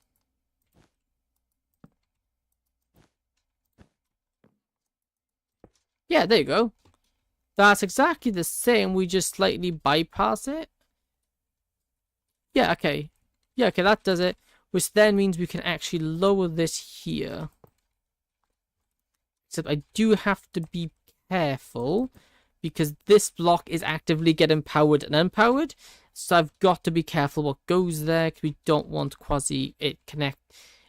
Yeah, there you go. That's exactly the same, we just slightly bypass it. Yeah, okay. Yeah, okay, that does it. Which then means we can actually lower this here. Except I do have to be careful, because this block is actively getting powered and unpowered. So I've got to be careful what goes there, because we don't want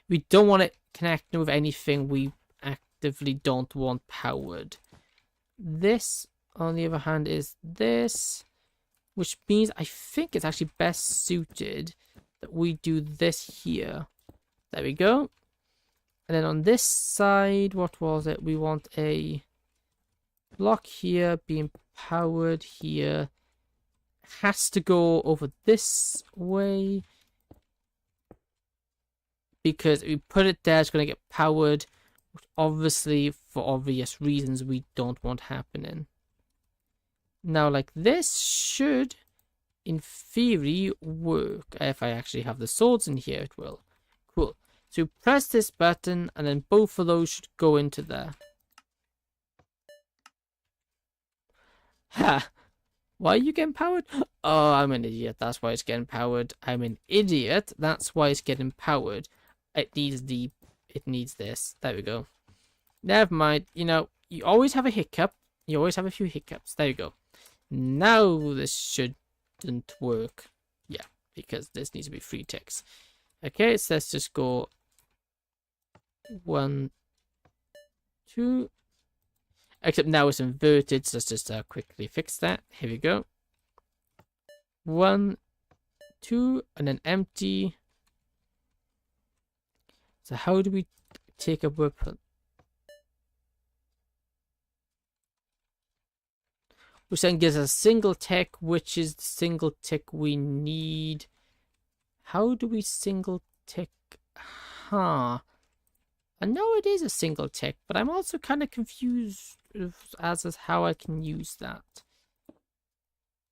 we don't want it connecting with anything we actively don't want powered. This, on the other hand, is this, which means I think it's actually best suited that we do this here. There we go. And then on this side, what was it? We want a block here being powered here. Has to go over this way, because if we put it there, it's going to get powered, which obviously, for obvious reasons, we don't want happening. Now, like this should, in theory, work. If I actually have the swords in here, it will. Cool. So press this button, and then both of those should go into there. Ha! Why are you getting powered? Oh, I'm an idiot. That's why it's getting powered. I'm an idiot. That's why it's getting powered. It needs this. There we go. Never mind. You know, you always have a hiccup. You always have a few hiccups. There you go. Now this shouldn't work. Yeah, because this needs to be 3 ticks. Okay, so let's just go 1, 2. Except now it's inverted, so let's just quickly fix that. Here we go. 1, 2, and then empty. So how do we take a weapon? Which then gives us a single tick, which is the single tick we need. How do we single tick? Huh. I know it is a single tick, but I'm also kind of confused as how I can use that.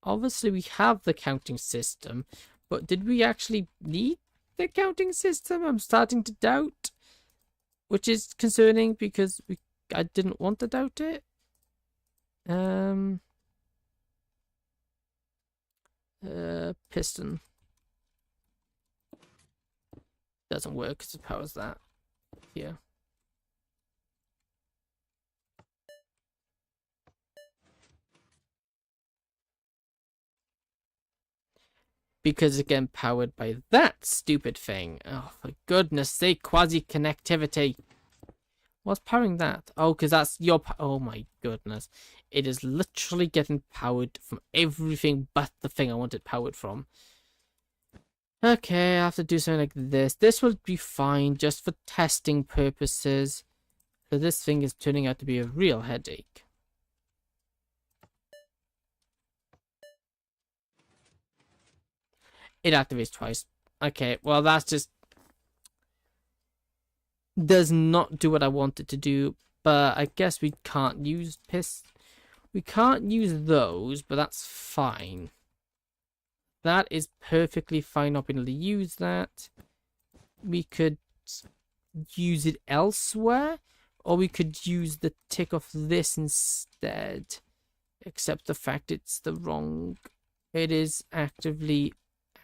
Obviously, we have the counting system, but did we actually need the counting system? I'm starting to doubt, which is concerning because I didn't want to doubt it. Piston doesn't work because it powers that here. Because again, powered by that stupid thing. Oh, for goodness sake, quasi-connectivity. What's powering that? Oh, because that's your... Oh my goodness. It is literally getting powered from everything but the thing I want it powered from. Okay, I have to do something like this. This will be fine just for testing purposes. So this thing is turning out to be a real headache. It activates twice. Okay, well that's just... does not do what I want it to do. But I guess we can't use we can't use those, but that's fine. That is perfectly fine not being able to use that. We could use it elsewhere, or we could use the tick of this instead. Except the fact it's the wrong... it is actively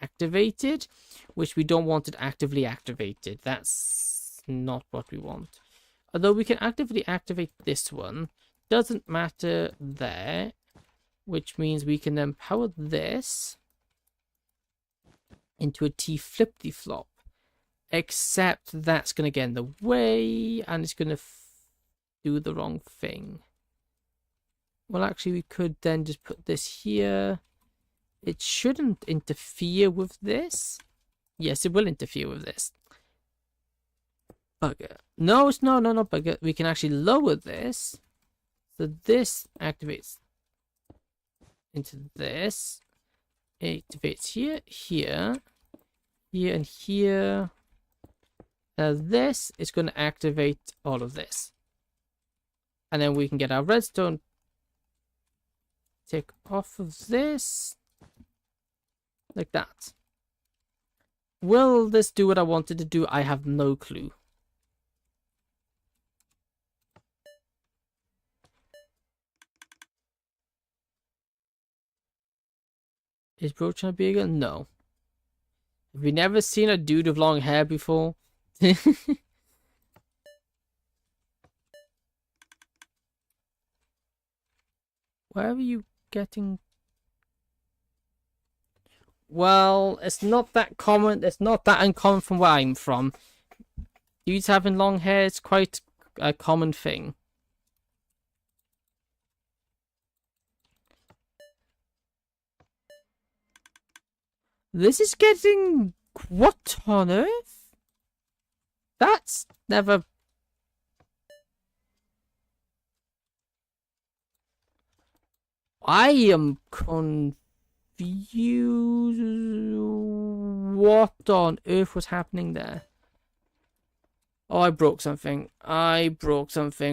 activated, which we don't want it actively activated. That's not what we want. Although we can actively activate this one. Doesn't matter there. Which means we can then power this into a T flip-de-flop. Except that's going to get in the way, and it's going to do the wrong thing. Well, actually, we could then just put this here. It shouldn't interfere with this. Yes, it will interfere with this. Bugger. No, it's not bugger. We can actually lower this. So this activates into this. It activates here, here, here, and here. This is going to activate all of this. And then we can get our redstone tick off of this. Like that. Will this do what I wanted to do? I have no clue. Is bro trying to be again? No. Have you never seen a dude with long hair before? Where are you getting? Well, it's not that common. It's not that uncommon from where I'm from. Dudes having long hair is quite a common thing. This is getting... what on earth? That's never... I am confused. What on earth was happening there? Oh, I broke something.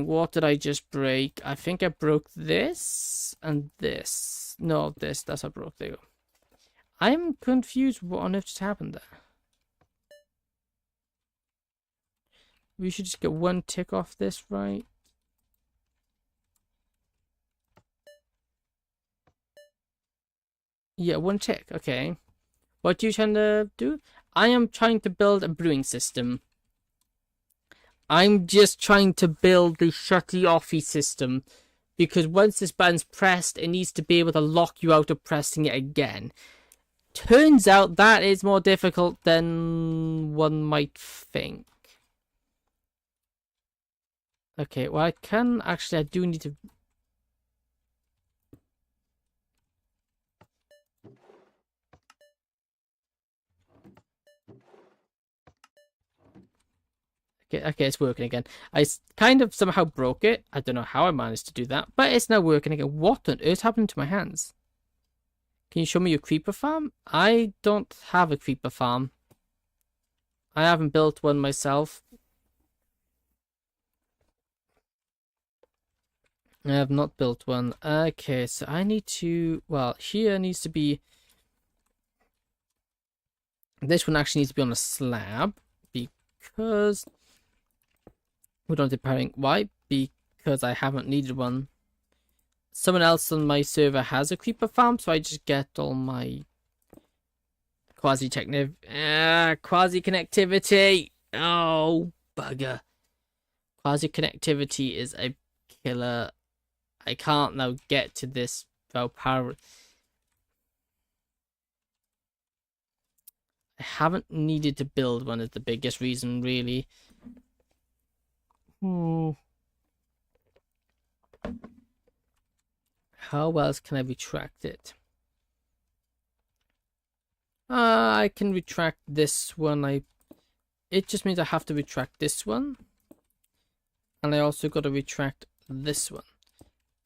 What did I just break? I think I broke this and this. No, this. That's what I broke. There you go. I'm confused. What on earth just happened there? We should just get one tick off this, right? Yeah, one tick. Okay. What are you trying to do? I am trying to build a brewing system. I'm just trying to build the shutty-offy system. Because once this button's pressed, it needs to be able to lock you out of pressing it again. Turns out that is more difficult than one might think. Okay, well I can actually, I do need to... Okay, it's working again. I kind of somehow broke it. I don't know how I managed to do that, but it's now working again. What on earth happened to my hands? Can you show me your creeper farm? I don't have a creeper farm. I haven't built one myself. I have not built one. Okay, so I need to... well, here needs to be... this one actually needs to be on a slab. Because... we don't have pairing. Why? Because I haven't needed one. Someone else on my server has a creeper farm, so I just get all my quasi-connectivity. Oh, bugger. Quasi-connectivity is a killer. I can't now get to this without power. I haven't needed to build one is the biggest reason, really. How else can I retract it? I can retract this one. It just means I have to retract this one. And I also got to retract this one.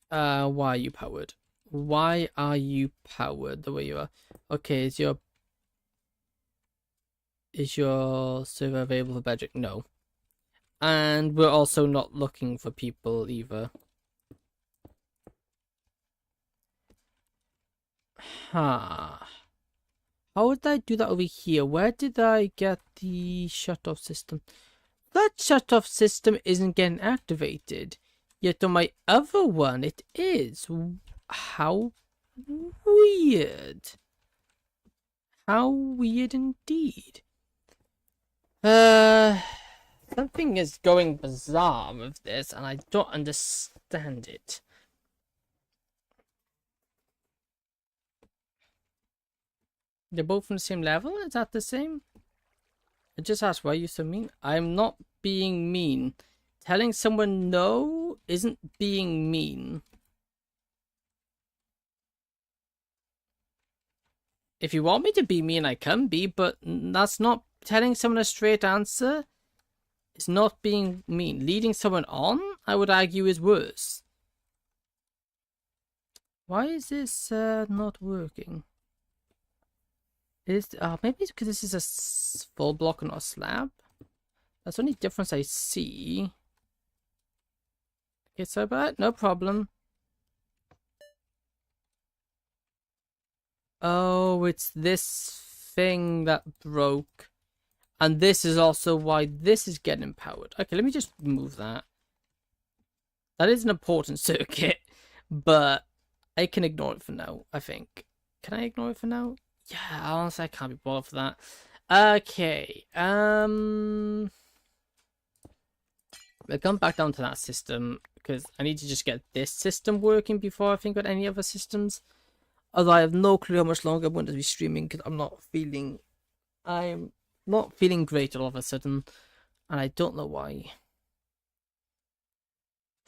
Why are you powered? Why are you powered the way you are? Okay, is your server available for Bedrick? No. And we're also not looking for people either. Huh. How did I do that over here? Where did I get the shut-off system? That shut-off system isn't getting activated. Yet on my other one, it is. How weird. How weird indeed. Something is going bizarre with this, and I don't understand it. They're both on the same level? Is that the same? I just asked, why are you so mean? I'm not being mean. Telling someone no isn't being mean. If you want me to be mean, I can be, but that's not telling someone a straight answer. It's not being mean. Leading someone on, I would argue, is worse. Why is this not working? Maybe it's because this is a full block and not a slab. That's the only difference I see. Okay, so bad, no problem. Oh, it's this thing that broke. And this is also why this is getting powered. Okay, let me just move that. That is an important circuit, but I can ignore it for now, I think. Can I ignore it for now? Yeah, honestly, I can't be bothered for that. Okay, we'll come back down to that system, because I need to just get this system working before I think about any other systems. Although I have no clue how much longer I'm going to be streaming, because I'm not feeling great all of a sudden, and I don't know why.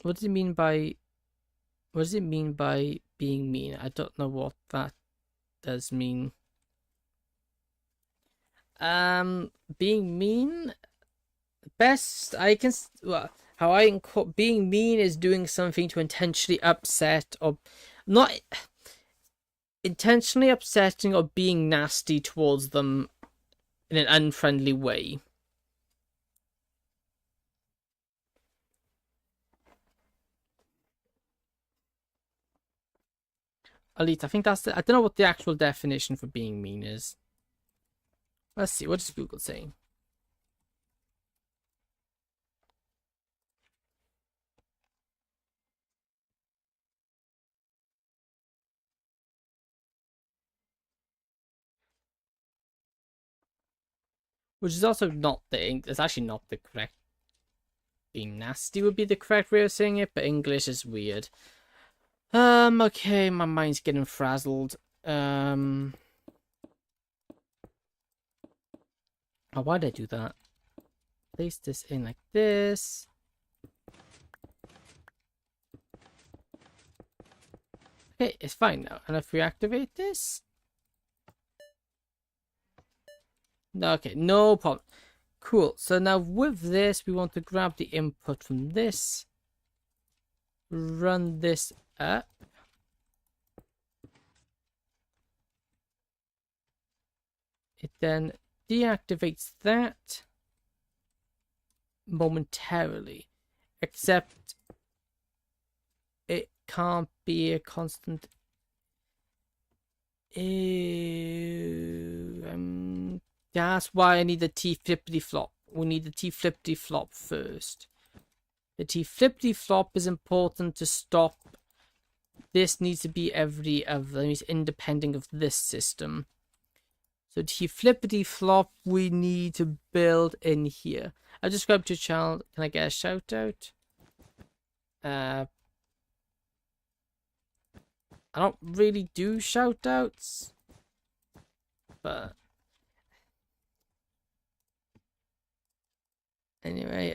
What does it mean by being mean? I don't know what that does mean. Being mean, best I can, well, how I being mean is doing something to intentionally upset, or not intentionally upsetting, or being nasty towards them in an unfriendly way. At least I think that's I don't know what the actual definition for being mean is. Let's see, what does Google say? Which is also not it's actually not the correct. Being nasty would be the correct way of saying it, but English is weird. Okay, my mind's getting frazzled. Oh, why did I do that? Place this in like this. Okay, it's fine now. And if we activate this? Okay, no problem. Cool. So now with this, we want to grab the input from this. Run this up. It then deactivates that momentarily, except it can't be a constant. That's why I need the T-flippity-flop. We need the T-flippity-flop first. The T-flippity-flop is important to stop. This needs to be every other, it's independent of this system. So T-flippity-flop we need to build in here. I just grabbed your channel. Can I get a shout out? I don't really do shout outs, but anyway,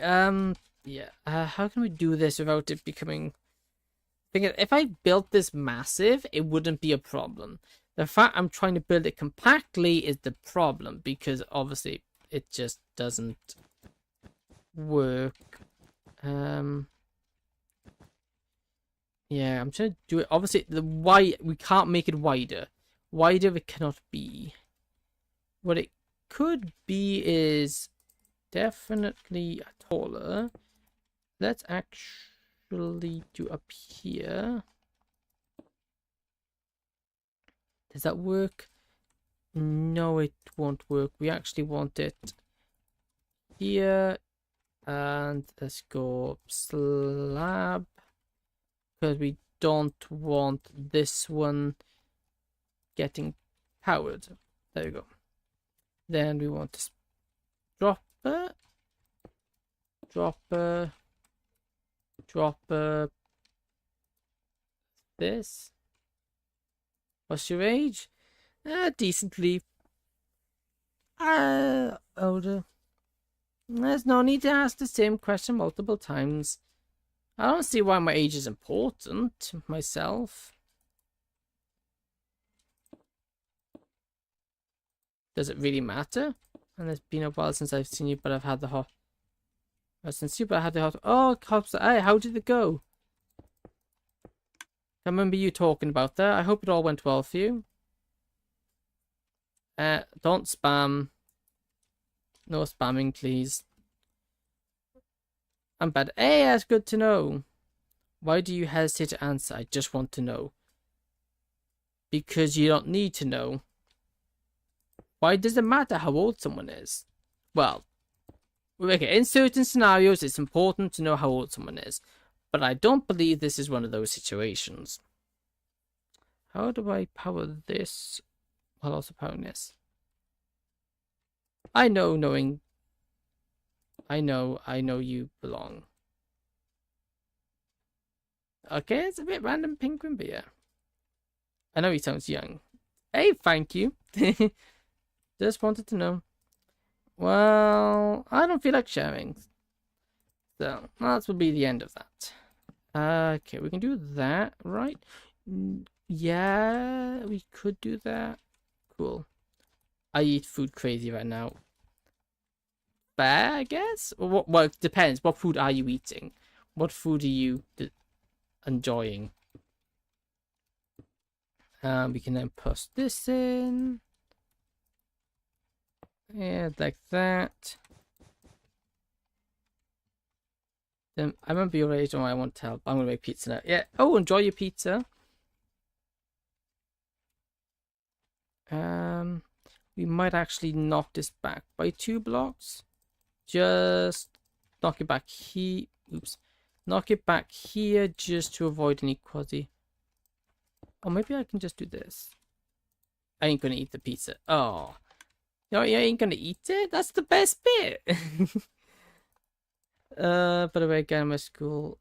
yeah. How can we do this without it becoming? If I built this massive, it wouldn't be a problem. The fact I'm trying to build it compactly is the problem, because obviously it just doesn't work. Yeah, I'm trying to do it. Obviously, the wide, we can't make it wider. Wider it cannot be. What it could be is definitely taller. Let's actually do up here. Does that work? No, it won't work. We actually want it here. And let's go slab. Because we don't want this one getting powered. There we go. Then we want to dropper. Dropper. Dropper. This. What's your age? Decently older. There's no need to ask the same question multiple times. I don't see why my age is important myself. Does it really matter? And it's been a while since I've seen you, but I've had the hot. Since you, but I had the hot. Oh, cops! Hey, how did it go? I remember you talking about that. I hope it all went well for you. Don't spam. No spamming, please. I'm bad. Hey, that's good to know. Why do you hesitate to answer? I just want to know. Because you don't need to know. Why does it matter how old someone is? Well, okay, in certain scenarios, it's important to know how old someone is. But I don't believe this is one of those situations. How do I power this while also powering this? I know you belong. Okay, it's a bit random, Penguin Beer. I know he sounds young. Hey, thank you. Just wanted to know. Well, I don't feel like sharing. So, that will be the end of that. Okay, we can do that, right? Yeah, we could do that. Cool. I eat food crazy right now. Fair, I guess? Well, it depends. What food are you eating? What food are you enjoying? We can then push this in. Yeah, like that. Then I remember your age and I want to help. I'm gonna make pizza now. Yeah. Oh, enjoy your pizza. We might actually knock this back by 2 blocks. Just knock it back here. Oops. Knock it back here just to avoid any quasi. Or maybe I can just do this. I ain't gonna eat the pizza. Oh. No, you ain't gonna eat it? That's the best bit. By the way, again, my school,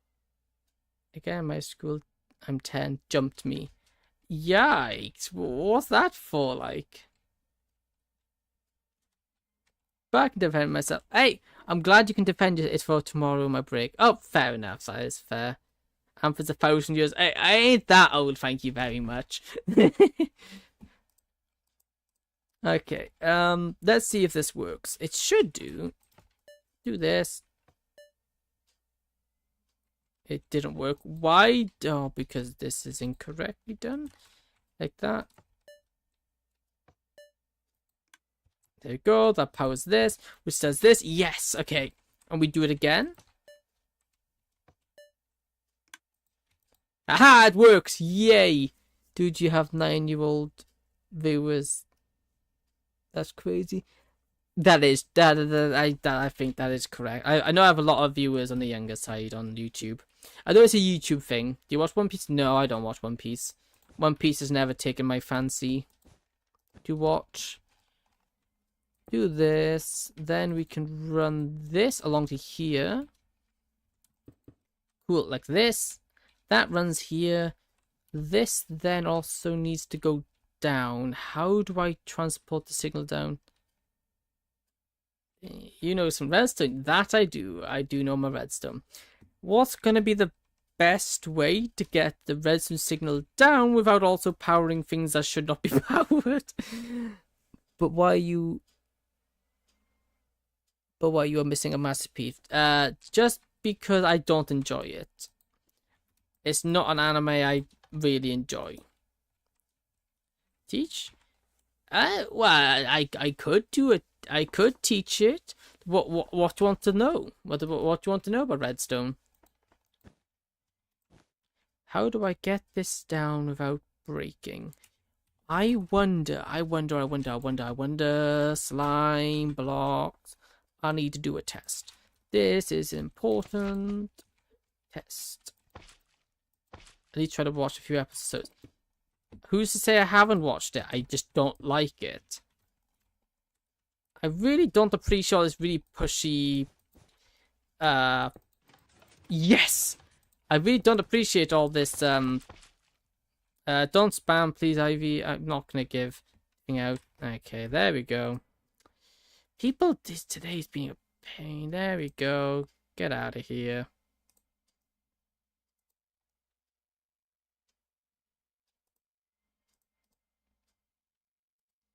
I'm 10, jumped me. Yikes, what's that for, like? But I can defend myself. Hey, I'm glad you can defend it for tomorrow, my break. Oh, fair enough, that is fair. And for 1,000 years, I ain't that old, thank you very much. Okay, let's see if this works. It should do. Do this. It didn't work. Why? Oh, because this is incorrectly done. Like that. There we go. That powers this, which does this. Yes. Okay. And we do it again. Aha! It works. Yay! Dude, you have 9-year-old viewers. That's crazy. I think that is correct. I know I have a lot of viewers on the younger side on YouTube. I know it's a YouTube thing. Do you watch One Piece? No, I don't watch One Piece. One Piece has never taken my fancy to watch. Do this. Then we can run this along to here. Cool, like this. That runs here. This then also needs to go down. How do I transport the signal down? You know some redstone. That I do. I do know my redstone. What's going to be the best way to get the redstone signal down without also powering things that should not be powered? But why you are missing a masterpiece? Just because I don't enjoy it. It's not an anime I really enjoy. Teach? Well, I could do it. I could teach it. What do you want to know? What do you want to know about RedStone? How do I get this down without breaking? I wonder. Slime blocks. I need to do a test. This is important. Test. I need to try to watch a few episodes. Who's to say I haven't watched it? I just don't like it. I really don't appreciate all this really pushy... Yes! I really don't appreciate all this, don't spam, please, Ivy. I'm not gonna give anything out. Okay, there we go. People, today's being a pain. There we go. Get out of here.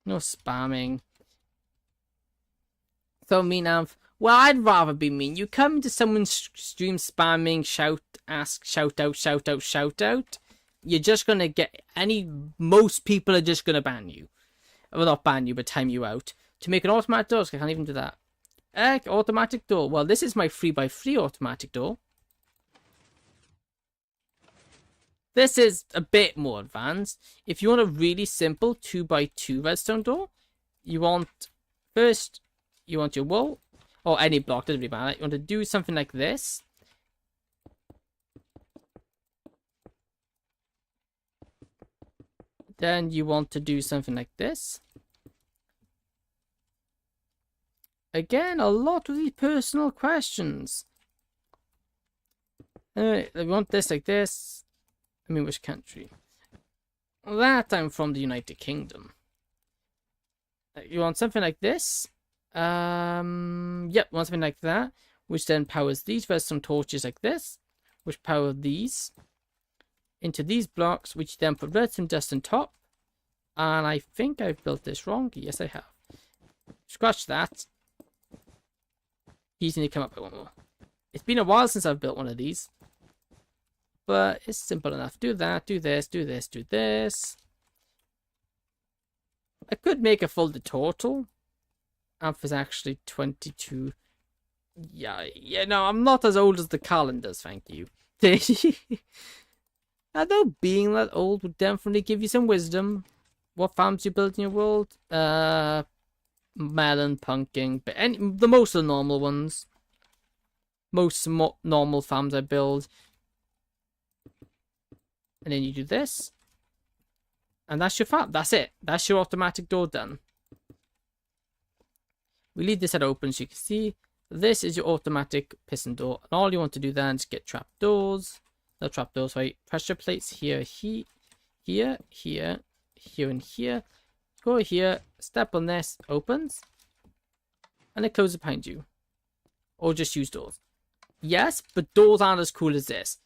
No spamming. So mean, well, I'd rather be mean. You come into someone's stream spamming, shout out. You're just gonna get most people are just gonna ban you. Well, not ban you, but time you out. To make an automatic door, I can't even do that. Automatic door. Well, this is my 3x3 automatic door. This is a bit more advanced. If you want a really simple 2x2 redstone door, you want your wool, or any block, doesn't really matter. You want to do something like this. Then you want to do something like this. Again, a lot of these personal questions. We want this like this. I mean, which country? That I'm from the United Kingdom. You want something like this? Yep, want something like that, which then powers these redstone torches like this, which power these into these blocks, which then put redstone dust on top. And I think I've built this wrong. Yes, I have. Scratch that. He's going to come up with one more. It's been a while since I've built one of these, but it's simple enough. Do that, do this, do this, do this. I could make a full total. Amph is actually 22. Yeah, no, I'm not as old as the calendars, thank you. Although being that old would definitely give you some wisdom. What farms you build in your world? Melon, pumpkin, but the most of the normal ones. Most normal farms I build. And then you do this. And that's your farm. That's it. That's your automatic door done. We leave this at open so you can see. This is your automatic piston door. And all you want to do then is get trapdoors. No trapdoors, sorry. Pressure plates here, here, and here. Go here, step on this, opens. And it closes behind you. Or just use doors. Yes, but doors aren't as cool as this.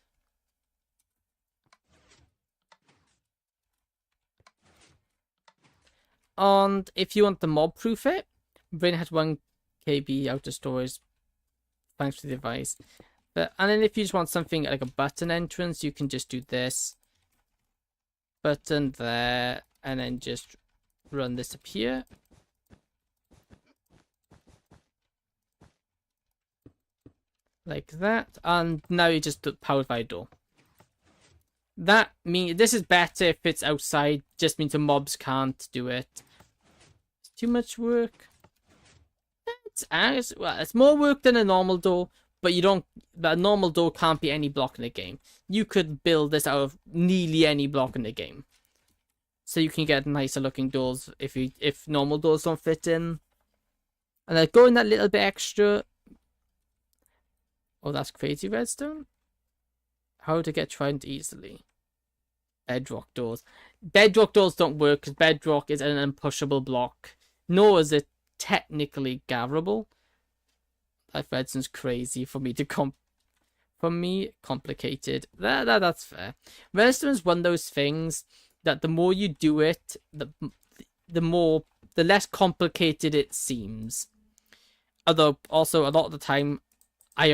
And if you want to mob proof it, Brain has 1 KB out of storage. Thanks for the advice. And then if you just want something like a button entrance, you can just do this. Button there. And then just run this up here. Like that. And now you just powered by a door. That means this is better if it's outside. Just means the mobs can't do it. It's too much work. It's more work than a normal door, but a normal door can't be any block in the game. You could build this out of nearly any block in the game, so you can get nicer looking doors if normal doors don't fit in. And then going that little bit extra. Oh, that's crazy redstone. How to get trident easily. Bedrock doors. Bedrock doors don't work because bedrock is an unpushable block. Nor is it technically gatherable. That redstone's crazy for me to complicated. That's fair. Redstone is one of those things that the more you do it, the less complicated it seems. Although also a lot of the time I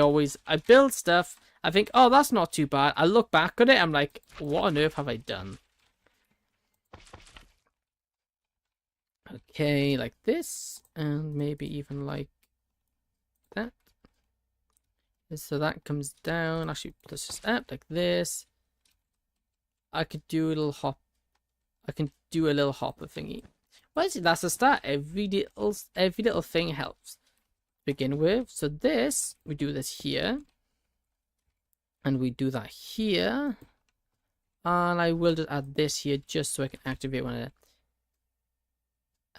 build stuff I think, oh, that's not too bad. I look back at it, I'm like, what on earth have I done? Okay, like this, and maybe even like that. So that comes down. Actually, let's just up like this. I could do a little hop. I can do a little hopper thingy. Well, see, that's the start. Every little thing helps. Begin with. So this, we do this here. And we do that here. And I will just add this here just so I can activate one of it.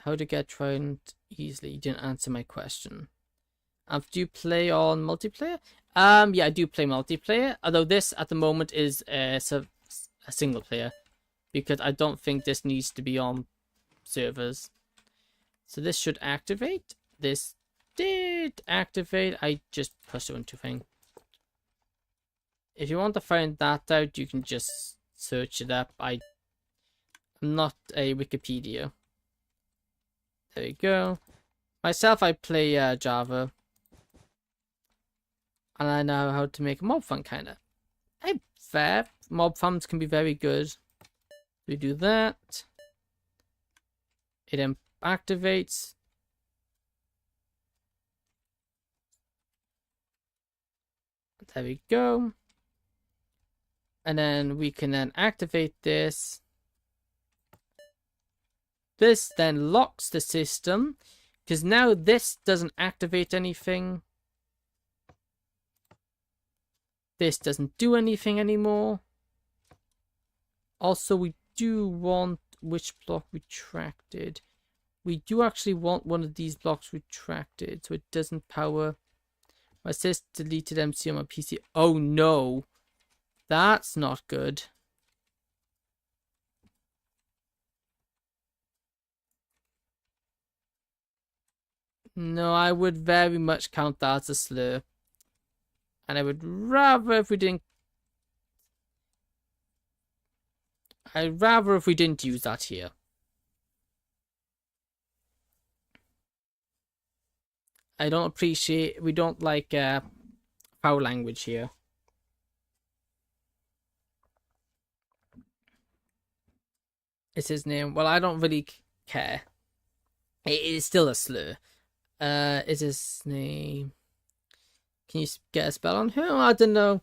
How to get Trident easily? You didn't answer my question. Do you play on multiplayer? Yeah, I do play multiplayer. Although this at the moment is a single player, because I don't think this needs to be on servers. So this should activate. This did activate. I just pushed it into thing. If you want to find that out, you can just search it up. I'm not a Wikipedia. There you go. Myself, I play Java. And I know how to make a mob farm, kind of. Hey, fair. Mob farms can be very good. We do that. It then activates. There we go. And then we can then activate this. This then locks the system, because now this doesn't activate anything. This doesn't do anything anymore. Also, we do want which block retracted. We do actually want one of these blocks retracted so it doesn't power. My sis deleted MC on my PC. Oh no, that's not good. No, I would very much count that as a slur. And I would rather if we didn't. I'd rather if we didn't use that here. I don't appreciate. We don't like foul language here. It's his name. Well, I don't really care. It is still a slur. Is his name? Can you get a spell on her? I don't know.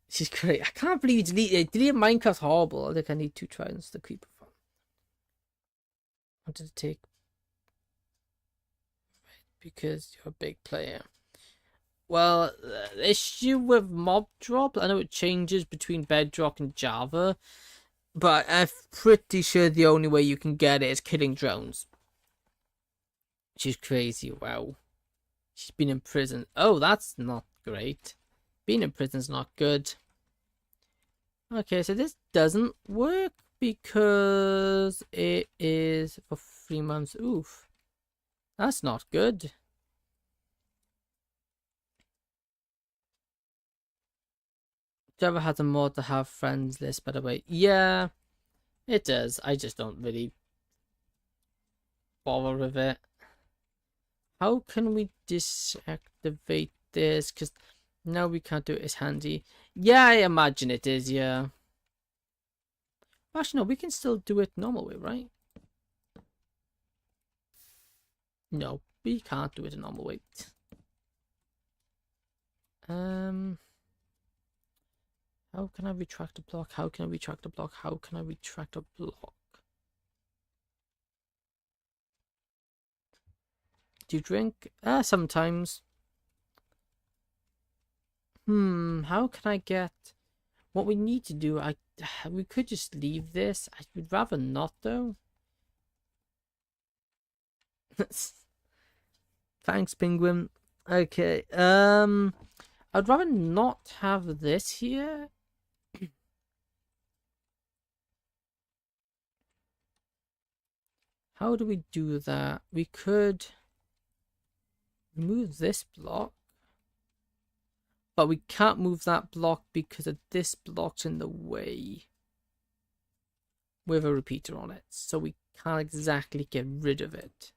She's great. I can't believe you deleted Minecraft's horrible. I think I need 2 tries to creep from. Wanted to take because you're a big player. Well, the issue with mob drop, I know it changes between Bedrock and Java, but I'm pretty sure the only way you can get it is killing drones. She's crazy. Wow. She's been in prison. Oh, that's not great. Being in prison's not good. Okay, so this doesn't work because it is for 3 months. Oof. That's not good. Java has a mod to have friends list, by the way. Yeah, it does. I just don't really bother with it. How can we deactivate this? Because now we can't do it. It's handy. Yeah, I imagine it is, yeah. Actually, no, we can still do it normal way, right? No, we can't do it a normal way. How can I retract a block? How can I retract a block? How can I retract a block? Do you drink? Sometimes. How can I get... What we need to do, we could just leave this. I would rather not, though. Thanks, Penguin. Okay, I'd rather not have this here. How do we do that? We could remove this block. But we can't move that block because of this block's in the way. With a repeater on it. So we can't exactly get rid of it.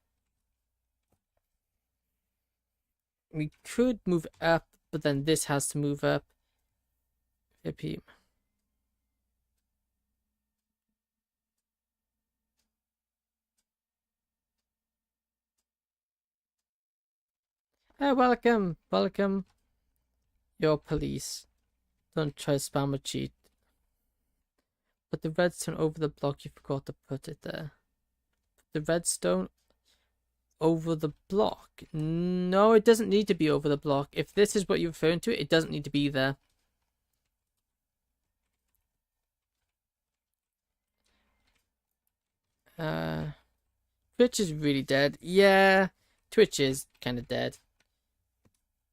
We could move up, but then this has to move up. Hippie. Hey, welcome, welcome. Your police. Don't try to spam or cheat. Put the redstone over the block. You forgot to put it there. Put the redstone over the block. No, it doesn't need to be over the block. If this is what you're referring to, it doesn't need to be there. Twitch is really dead. Yeah, Twitch is kind of dead.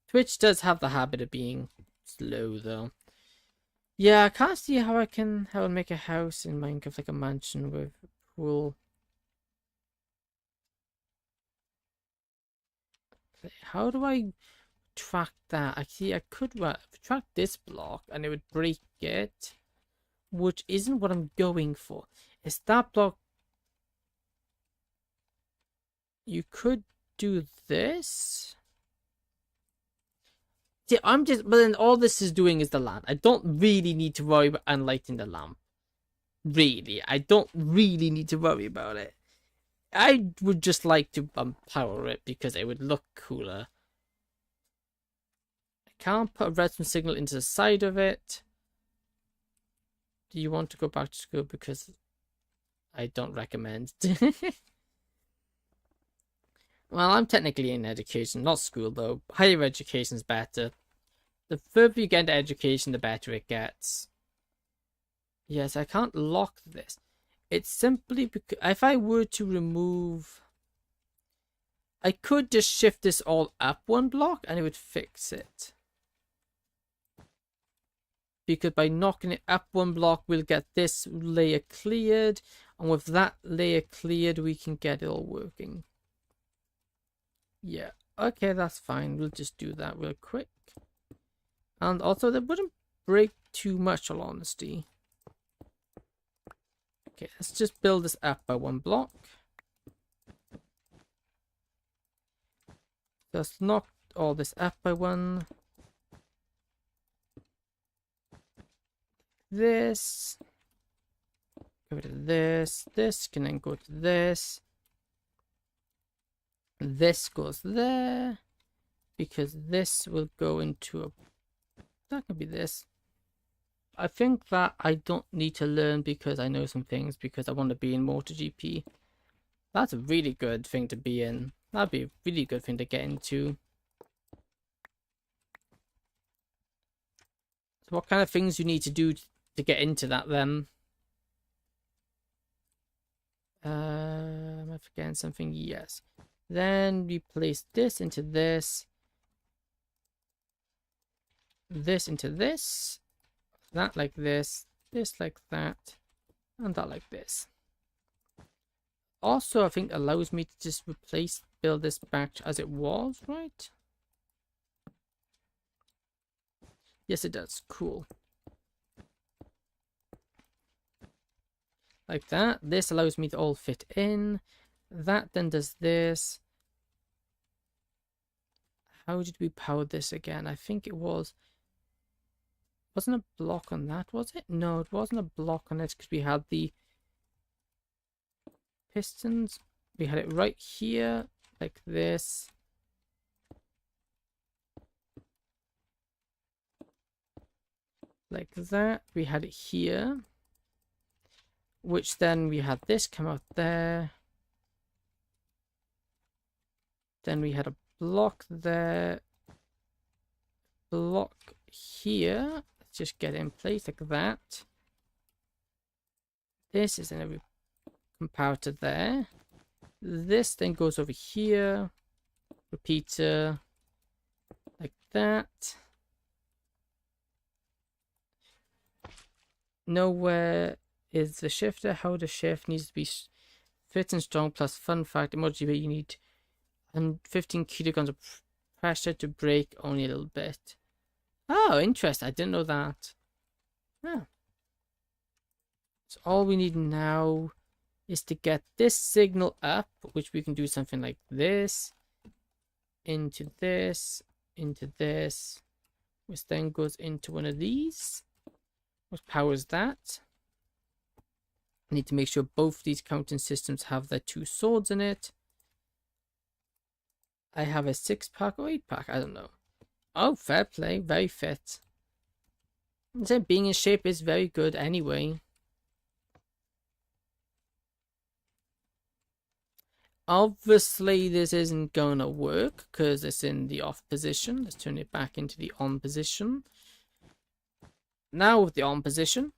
Twitch does have the habit of being slow, though. Yeah, I can't see how I would make a house in Minecraft, like a mansion with a pool. How do I track that? I could track this block and it would break it, which isn't what I'm going for. Is that block? You could do this. See, but then all this is doing is the lamp. I don't really need to worry about unlighting the lamp. Really, I don't really need to worry about it. I would just like to power it because it would look cooler. I can't put a redstone signal into the side of it. Do you want to go back to school? Because I don't recommend. Well, I'm technically in education, not school though. Higher education is better. The further you get into education, the better it gets. Yes, I can't lock this. It's simply because if I were to remove, I could just shift this all up one block and it would fix it. Because by knocking it up one block, we'll get this layer cleared. And with that layer cleared, we can get it all working. Yeah, okay, that's fine. We'll just do that real quick. And also, that wouldn't break too much, all honesty. Okay, let's just build this up by one block. Just knock all this up by one. This. Go to this. This can then go to this. This goes there. Because this will go into a... That could be this. I think that I don't need to learn because I know some things because I want to be in MotoGP. That's a really good thing to be in. That'd be a really good thing to get into. So what kind of things you need to do to get into that then? Am I forgetting something? Yes. Then we place this into this. This into this. That like this. This like that. And that like this. Also, I think allows me to just build this back as it was, right? Yes, it does. Cool. Like that. This allows me to all fit in. That then does this. How did we power this again? I think it wasn't a block on that, was it? No, it wasn't a block on it because we had the pistons. We had it right here, like this. Like that. We had it here. Which then we had this come out there. Then we had a block there. Block here. Let's just get it in place like that. This is in a comparator there. This then goes over here. Repeater. Like that. Nowhere is the shifter. How the shift needs to be fit and strong. Plus fun fact, emoji you need 15 kilograms of pressure to break only a little bit. Oh, interesting. I didn't know that. Oh. So all we need now is to get this signal up, which we can do something like this, into this, which then goes into one of these. What powers that? I need to make sure both these counting systems have their 2 swords in it. I have a 6-pack or 8-pack, I don't know. Oh, fair play, very fit. So being in shape is very good anyway. Obviously, this isn't gonna work because it's in the off position. Let's turn it back into the on position. Now with the on position.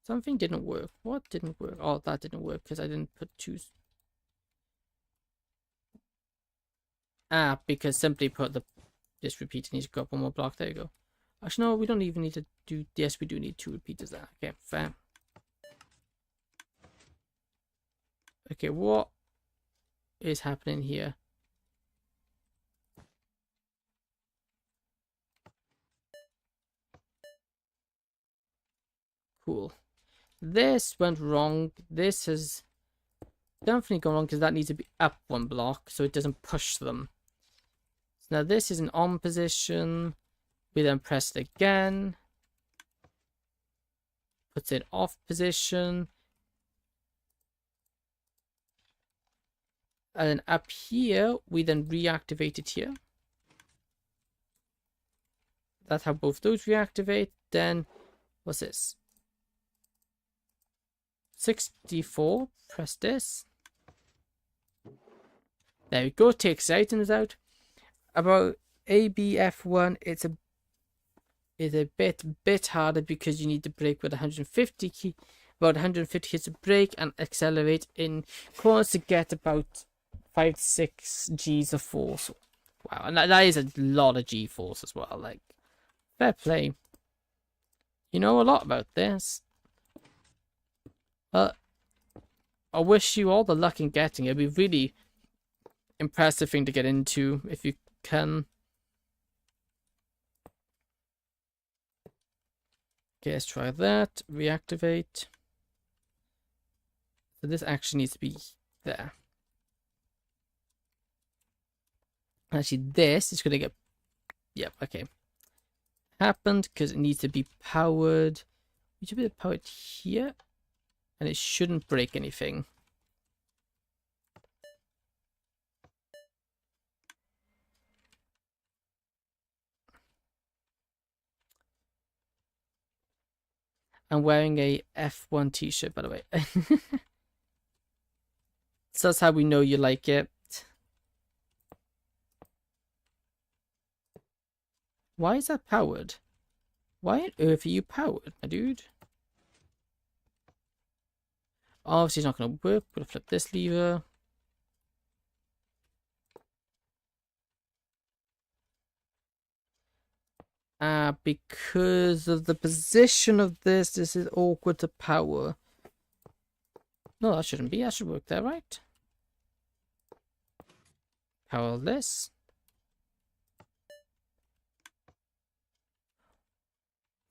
Something didn't work. What didn't work? Oh, that didn't work because I didn't put 2. Ah, because simply put this repeater needs to go up 1 more block. There you go. Actually, no, we don't even need to do... Yes, we do need 2 repeaters there. Okay, fair. Okay, what is happening here? Cool. This went wrong. This has definitely gone wrong because that needs to be up 1 block so it doesn't push them. So now this is an on position. We then press it again. Puts it off position. And then up here, we then reactivate it here. That's how both those reactivate. Then, what's this? 64. Press this. There we go. Takes items out. About ABF1, it's a bit harder because you need to brake with 150 key, about 150 hits of brake and accelerate in corners to get about 5 to 6 G's of force. Wow, and that is a lot of G force as well. Like, fair play. You know a lot about this. I wish you all the luck in getting it. It'd be really impressive thing to get into if you can. Okay, let's try that. Reactivate. So this actually needs to be there. Actually, this is going to get... Yep, okay. Happened because it needs to be powered. It should be powered here. And it shouldn't break anything. I'm wearing a F1 t-shirt, by the way. So that's how we know you like it. Why is that powered? Why on earth are you powered, my dude? Obviously it's not going to work. We'll flip this lever. Because of the position of this is awkward to power. No, that shouldn't be. That should work there, right? Power this.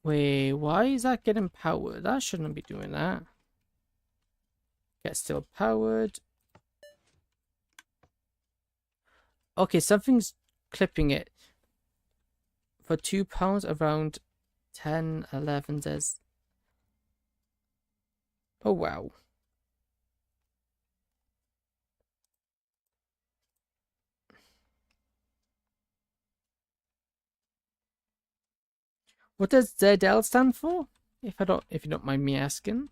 Wait, why is that getting powered? That shouldn't be doing that. Get still powered. Okay, something's clipping it. For £2 around 10, 11 says. Oh wow. What does ZL stand for? If you don't mind me asking.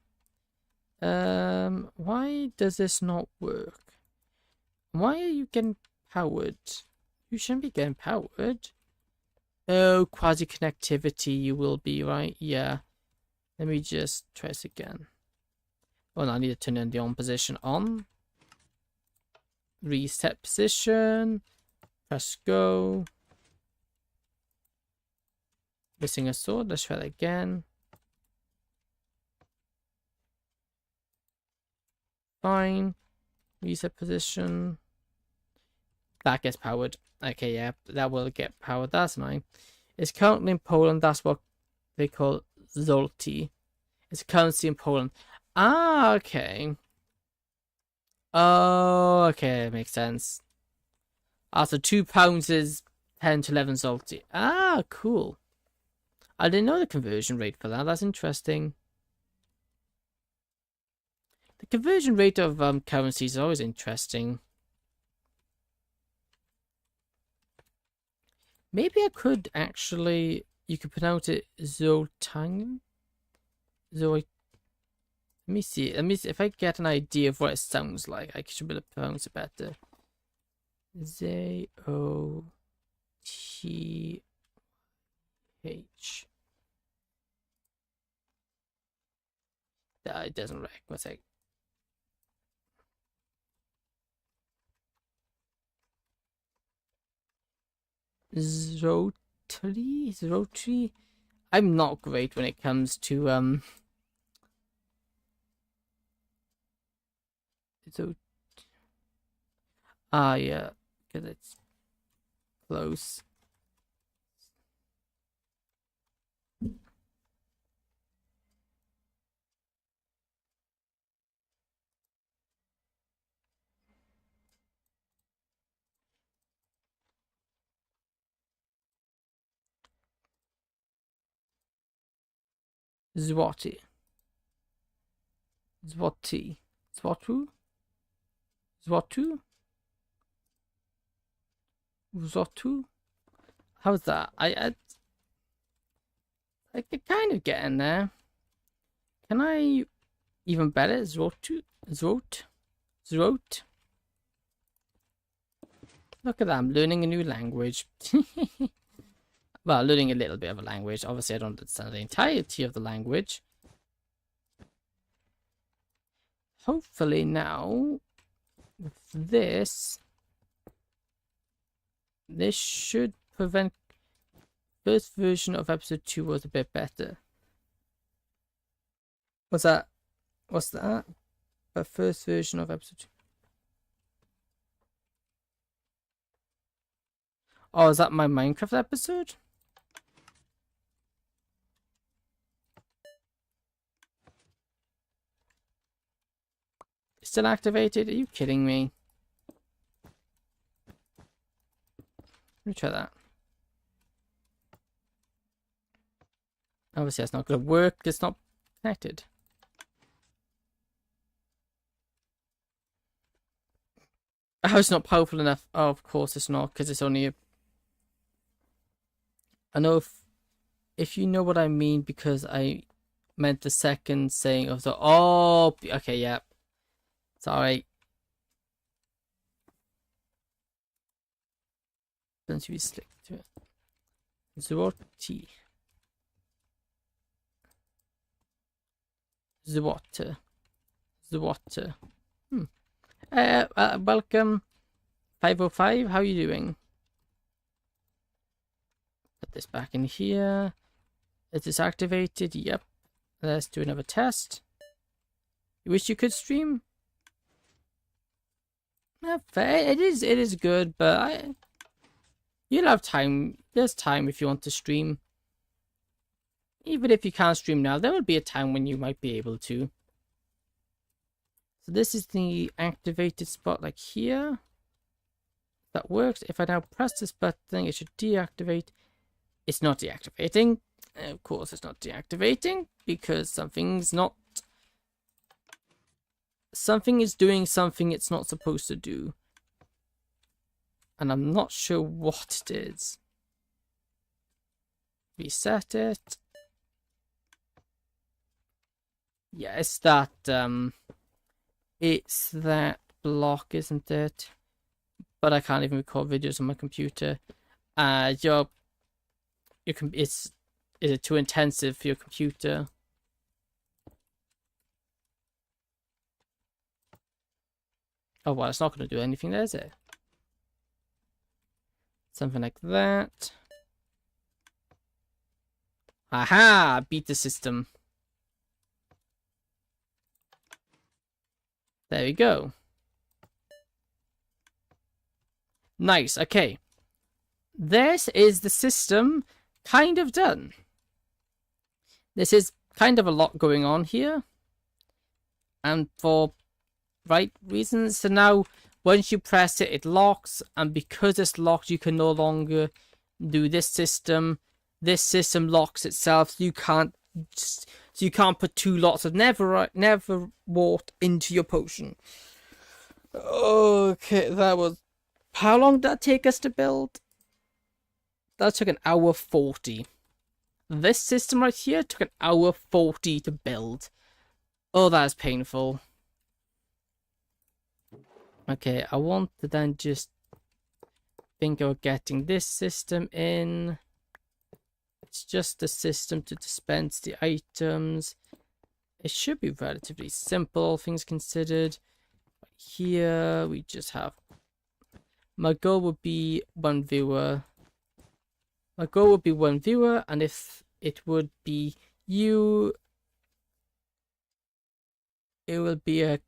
Why does this not work? Why are you getting powered? You shouldn't be getting powered. Oh, quasi connectivity, you will be, right? Yeah. Let me just try this again. Oh, no, I need to turn in the on position on. Reset position. Press go. Missing a sword. Let's try that again. Fine. Reset position. That gets powered. Okay, yeah, that will get powered. That's nice. It's currently in Poland. That's what they call zloty. It's a currency in Poland. Ah, okay. Oh, okay, makes sense. Ah, so £2 is 10 to 11 salty. Ah, cool. I didn't know the conversion rate for that. That's interesting. The conversion rate of currencies is always interesting. Maybe I could actually... You could pronounce it Zoltang? Let me see. Let me see if I get an idea of what it sounds like. I should be able to pronounce it better. Z-O-T-H. It doesn't work. What's that? Zrotri? I'm not great when it comes to so yeah, because it's close. Zwati. Zwati. Zwatu? Zwatu? Zotu? How's that? I could kind of get in there. Can I even better? Zotu? Zot? Zrot? Look at that, I'm learning a new language. Well, learning a little bit of a language. Obviously, I don't understand the entirety of the language. Hopefully now, with this should prevent... First version of episode 2 was a bit better. What's that? What's that? The first version of episode 2. Oh, is that my Minecraft episode? Still activated? Are you kidding me? Let me try that. Obviously that's not going to work. It's not connected. Oh, it's not powerful enough. Oh, of course it's not, because it's only a... I know if you know what I mean, because I meant the second saying of the... Oh, okay, yeah. Sorry. Don't you be slick to it. Zwoti. Zwater. Zwater. Welcome 505. How are you doing? Put this back in here. Is this activated? Yep. Let's do another test. You wish you could stream? Fair. It is good, but you'll have time. There's time if you want to stream. Even if you can't stream now, there will be a time when you might be able to. So this is the activated spot, like here. That works. If I now press this button, it should deactivate. It's not deactivating. Of course, it's not deactivating because something's not. Something is doing something it's not supposed to do. And I'm not sure what it is. Reset it. Yeah, it's that block, isn't it? But I can't even record videos on my computer. Is it too intensive for your computer? Oh well, it's not going to do anything there, is it? Something like that. Aha! Beat the system. There we go. Nice, okay. This is the system kind of done. This is kind of a lot going on here. And for right reasons. So now, once you press it, it locks. And because it's locked, you can no longer do this system. This system locks itself, so you can't put 2 lots of never wart into your potion. Okay, that was. How long did that take us to build? That took 1:40. This system right here took 1:40 to build. Oh, that is painful. Okay, I want to then just think of getting this system in. It's just the system to dispense the items. It should be relatively simple, all things considered. Here we just have. My goal would be 1 viewer. My goal would be 1 viewer, and if it would be you, it will be a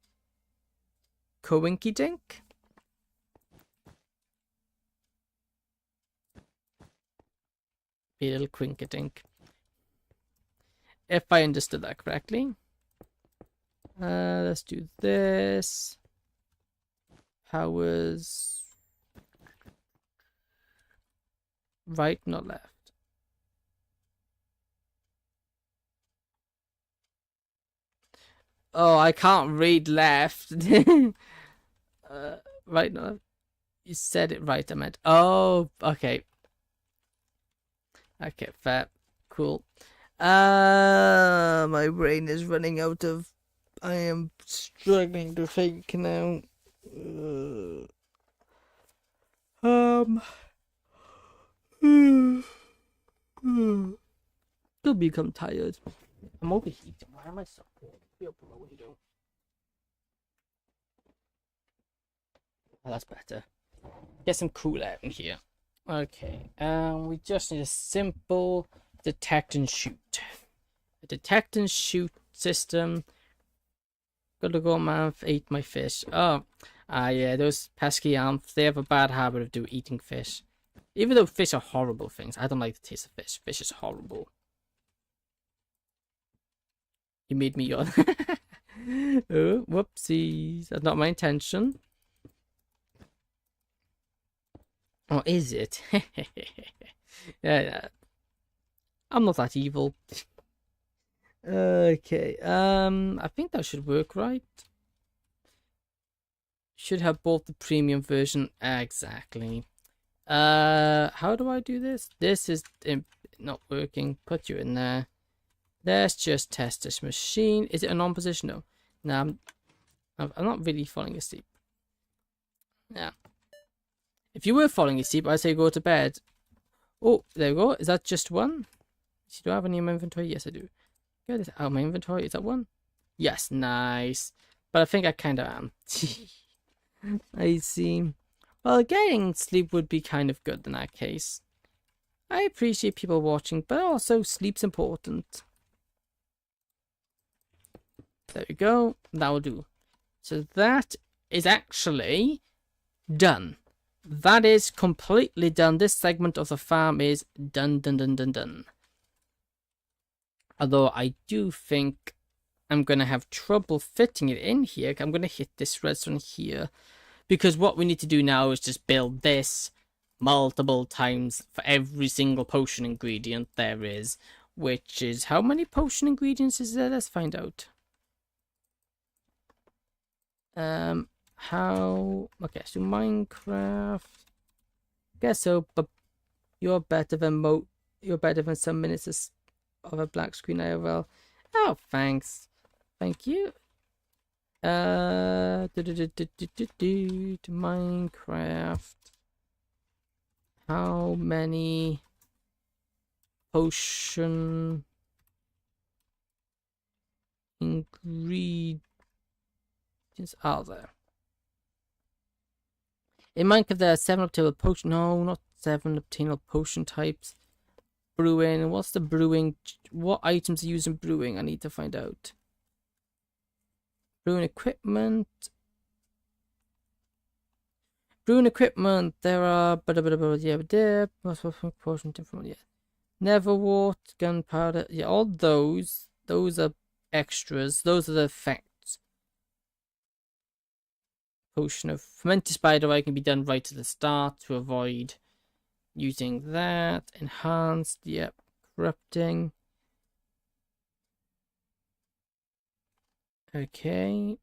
coinky dink. Be a little quinky dink. If I understood that correctly. Let's do this. Powers. Right, not left. Oh, I can't read left. Right, not left. You said it right, I meant. Oh, okay. Okay, fair. Cool. My brain is running out of. I am struggling to think now. Still become tired. I'm overheating. Why am I so cold? Feel below window. Oh, that's better. Get some cool air in here. Okay. We just need a simple detect and shoot. A detect and shoot system. Gotta go, man. Ate my fish. Oh, yeah. Those pesky ants. They have a bad habit of eating fish. Even though fish are horrible things, I don't like the taste of fish. Fish is horrible. You made me yawn. Oh, whoopsies. That's not my intention. Oh, is it? Yeah. I'm not that evil. Okay. I think that should work, right? Should have both the premium version. Exactly. How do I do this? This is not working. Put you in there. Let's just test this machine. Is it a non-position? No. No, I'm not really falling asleep. Yeah. If you were falling asleep, I'd say go to bed. Oh, there we go. Is that just one? Do I have any in my inventory? Yes, I do. Get this out of my inventory. Is that one? Yes, nice. But I think I kind of am. I see. Well, getting sleep would be kind of good in that case. I appreciate people watching, but also sleep's important. There we go. That will do. So that is actually done. That is completely done. This segment of the farm is done. Although I do think I'm going to have trouble fitting it in here. I'm going to hit this redstone here. Because what we need to do now is just build this multiple times for every single potion ingredient there is. Which is, how many potion ingredients is there? Let's find out. Okay, so Minecraft. Guess so, but you're better than some minutes of a black screen IRL. Oh, thanks. Thank you. Minecraft. How many potion ingredients are there? In Minecraft there are 7 obtainable potion. No, not 7 obtainable potion types. Brewing. What's the brewing? What items are used in brewing? I need to find out. Brewing equipment. Brewing equipment. There are potion different. Yeah. Neverwort, gunpowder. Yeah, all those. Those are extras. Those are the effects. Potion of fermented spider eye can be done right at the start to avoid using that. Enhanced, yep. Corrupting. Okay.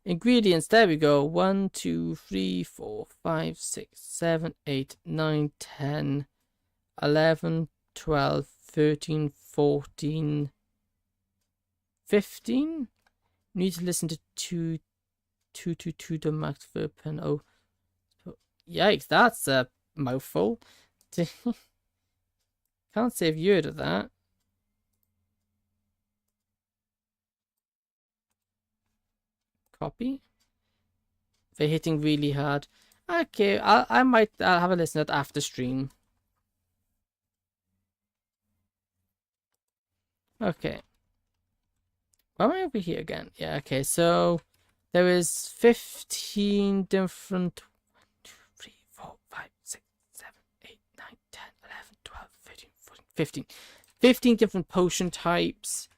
Ingredients, there we go. 1, 2, 3, 4, 5, 6, 7, 8, 9, 10, 11, 12, 13, 14, 15. Need to listen to 222 the max verb pen. Oh, yikes, that's a mouthful. Can't say I've heard of that. Copy. They're hitting really hard. Okay, I'll have a listen at after stream. Okay. Why am I over here again? Yeah, okay, so there is 15 different 1, 2, 3, 4, 5, 6, 7, 8, 9, 10, 11, 12, 13, 14, 15. 15 different potion types.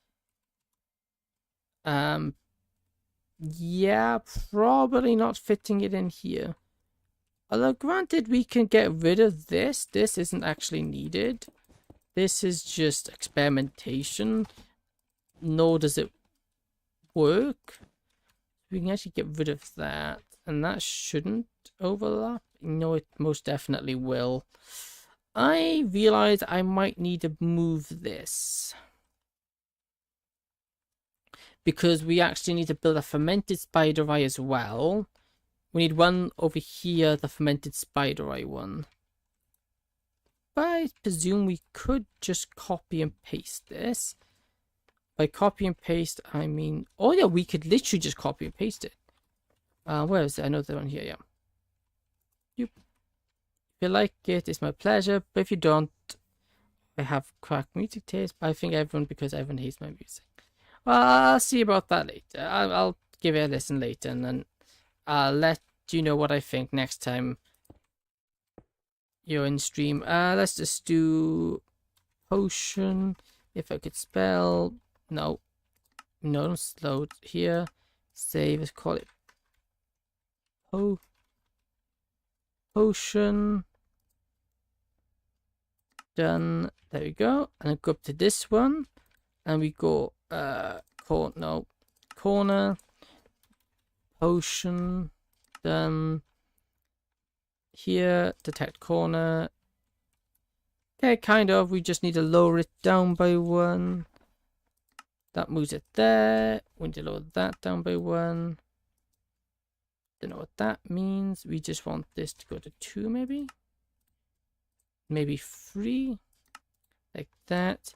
Yeah, probably not fitting it in here. Although granted, we can get rid of this. This isn't actually needed. This is just experimentation. Nor does it work. We can actually get rid of that. And that shouldn't overlap. No, it most definitely will. I realize I might need to move this. Because we actually need to build a fermented spider eye as well. We need one over here, the fermented spider eye one. But I presume we could just copy and paste this. By copy and paste, I mean... Oh yeah, we could literally just copy and paste it. Where is it? I know they're on here, yeah. Yep. If you like it, it's my pleasure. But if you don't, I have cracked music taste. But I think everyone, because everyone hates my music. Well, I'll see about that later. I'll give it a listen later, and then I'll let you know what I think next time you're in stream. Let's just do potion. If I could spell. No, slow here. Save. Let's call it potion. Done. There we go. And I go up to this one, and we go corner potion. Done. Here, detect corner. Okay, kind of. We just need to lower it down by 1. That moves it there. We need to lower that down by 1. Don't know what that means. We just want this to go to 2, maybe. Maybe 3. Like that.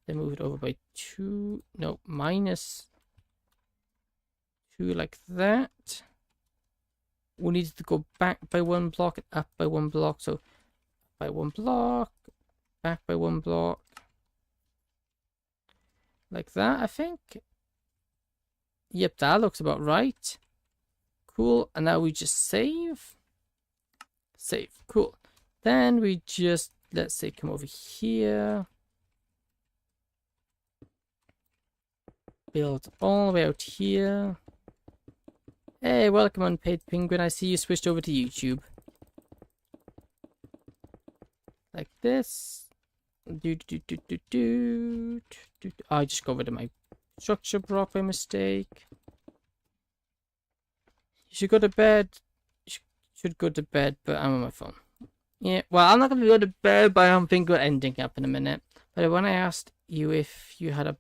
Then move it over by 2. No, minus 2, like that. We need to go back by 1 block and up by 1 block. So by 1 block, back by 1 block. Like that, I think. Yep, that looks about right. Cool. And now we just save. Save. Cool. Then we just, let's say, come over here. Build all the way out here. Hey, welcome Unpaid Penguin. I see you switched over to YouTube. Like this. I just got rid of my structure block by mistake. You should go to bed. You should go to bed, but I'm on my phone. Yeah, well, I'm not going to go to bed, but I'm thinking about ending up in a minute. But when I asked you if you had a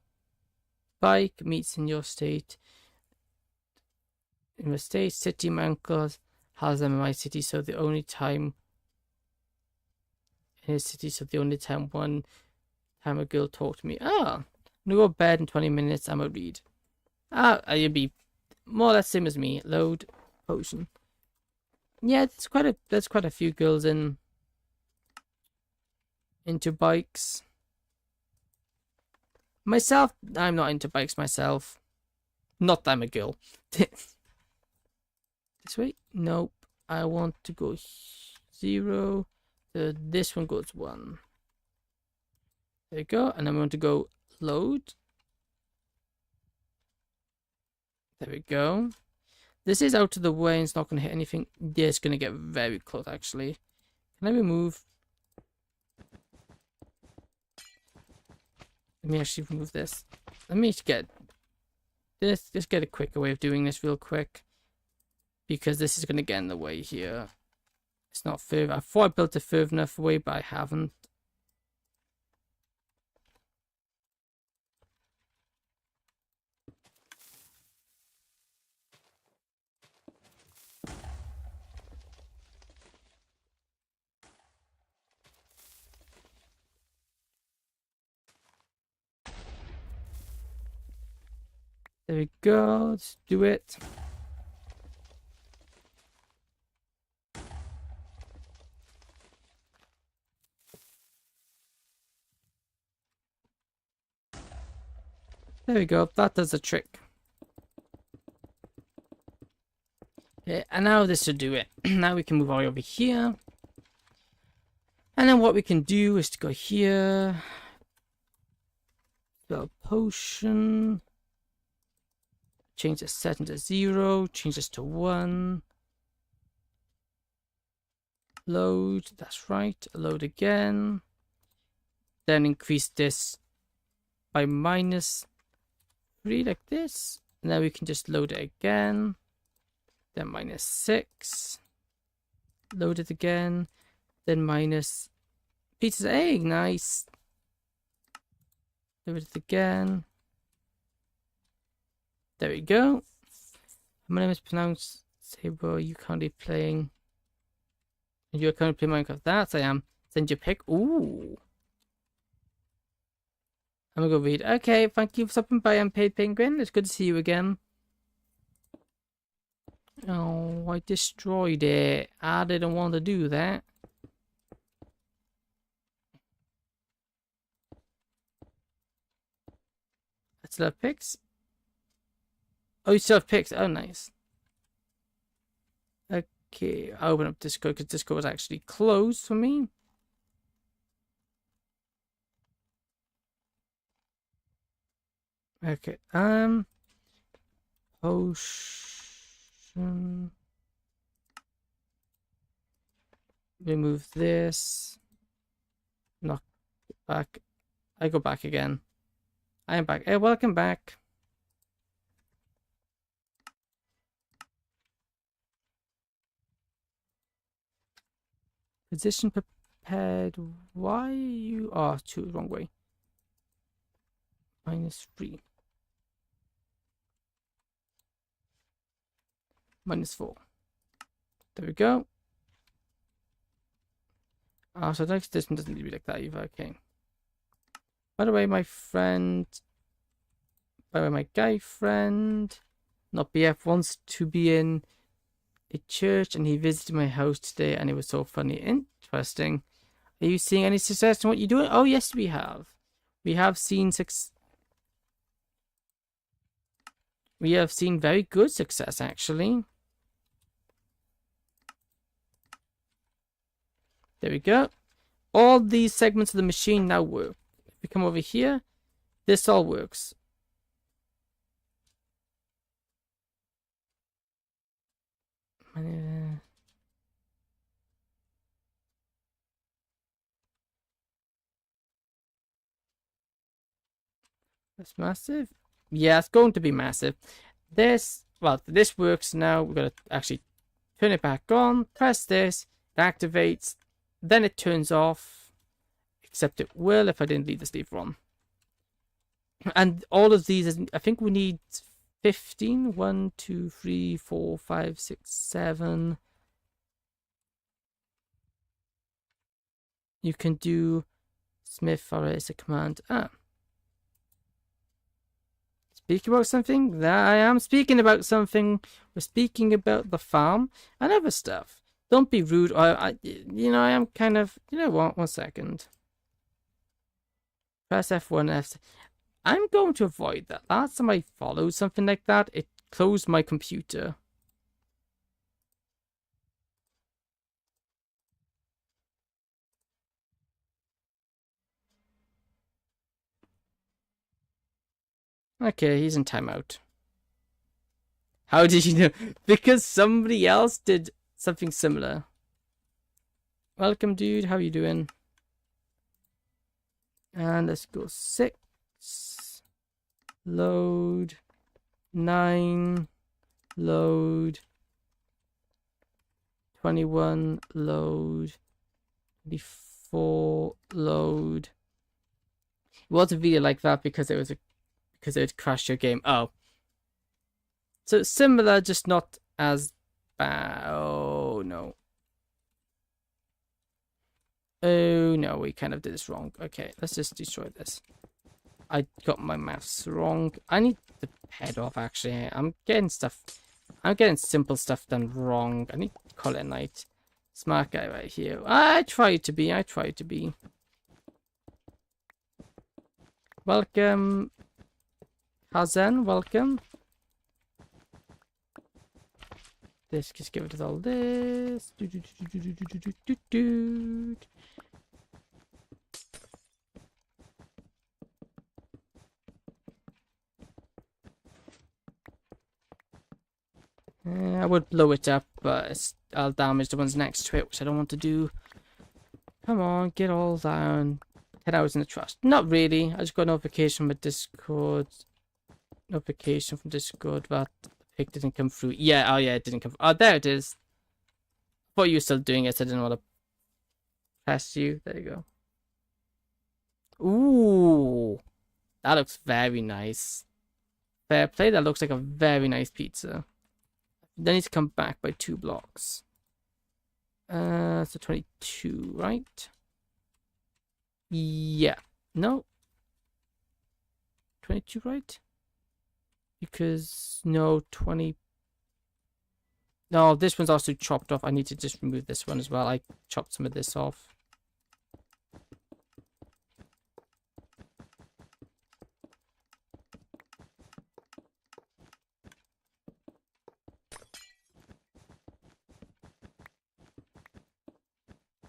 bike meets in your state, in the state, city, my uncle has them in my city, so the only time in his city, so the only time one time a girl talked to me, I'm gonna go to bed in 20 minutes, I'm gonna read. You'd be more or less same as me. Load potion. Yeah, there's quite a few girls into bikes. Myself, I'm not into bikes myself. Not that I'm a girl. This way? Nope. I want to go 0. This one goes 1. There you go. And I'm going to go load. There we go. This is out of the way and it's not going to hit anything. Yeah, it's going to get very close actually. Can I remove? Let me actually remove this. Let me get this. Just get a quicker way of doing this real quick, because this is going to get in the way here. It's not further. I thought I built it further enough away, but I haven't. There we go. Let's do it. There we go. That does the trick. Okay, and now this should do it. Now we can move all over here. And then what we can do is to go here. Build a potion. Change the setting to 0. Change this to 1. Load. That's right. Load again. Then increase this by -3 like this. And then we can just load it again. Then -6. Load it again. Then minus Peter's egg. Nice. Load it again. There we go. My name is pronounced Saber. You currently playing. You're currently playing Minecraft. That's I am. Send your pick. Ooh. I'm gonna go read. Okay, thank you for stopping by, Unpaid Penguin. It's good to see you again. Oh, I destroyed it. I didn't want to do that. I still have picks. Oh, you still have picks. Oh, nice. Okay, I'll open up Discord because Discord was actually closed for me. Okay, potion. Remove this. Knock back. I go back again. I am back. Hey, welcome back. Position prepared. Why you are two wrong way. -3. -4. There we go. So this one doesn't need to be like that either. Okay. By the way, my friend. By the way, my guy friend, not BF, wants to be in a church, and he visited my house today, and it was so funny, interesting. Are you seeing any success in what you're doing? Oh yes, we have. We have seen We have seen very good success, actually. There we go. All these segments of the machine now work. If we come over here, this all works. That's massive. Yeah, it's going to be massive. This works now. We're going to actually turn it back on. Press this. It activates. Then it turns off. Except it will if I didn't leave the sleeper on. And all of these, I think we need 15. 1, 2, 3, 4, 5, 6, 7. You can do Smith or as a command. Speaking about something? I am speaking about something. We're speaking about the farm and other stuff. Don't be rude. I am kind of. You know what? 1 second. Press F1, F. I'm going to avoid that. Last time I followed something like that, it closed my computer. Okay, he's in timeout. How did you know? Because somebody else did something similar. Welcome, dude. How you doing? And let's go 6. Load. 9. Load. 21. Load. 24. Load. It was a video like that because it would crash your game. Oh. So it's similar, just not as bad. Oh no. Oh no, we kind of did this wrong. Okay, let's just destroy this. I got my maths wrong. I need the head off actually. I'm getting simple stuff done wrong. I need to call it a night. Smart guy right here. I try to be. Welcome. Hazen, welcome. Let's just get rid of all this. I would blow it up, but I'll damage the ones next to it, which I don't want to do. Come on, get all down. 10 hours in the trust. Not really. I just got a notification with Discord. Notification from Discord that the pic didn't come through. Yeah, oh yeah, it didn't come through. Oh, there it is. I thought you were still doing it, so I didn't want to press you. There you go. Ooh. That looks very nice. Fair play, that looks like a very nice pizza. Then need to come back by 2 blocks. So 22, right? Yeah. No. 22, right? Because no, 20. No, this one's also chopped off. I need to just remove this one as well. I chopped some of this off.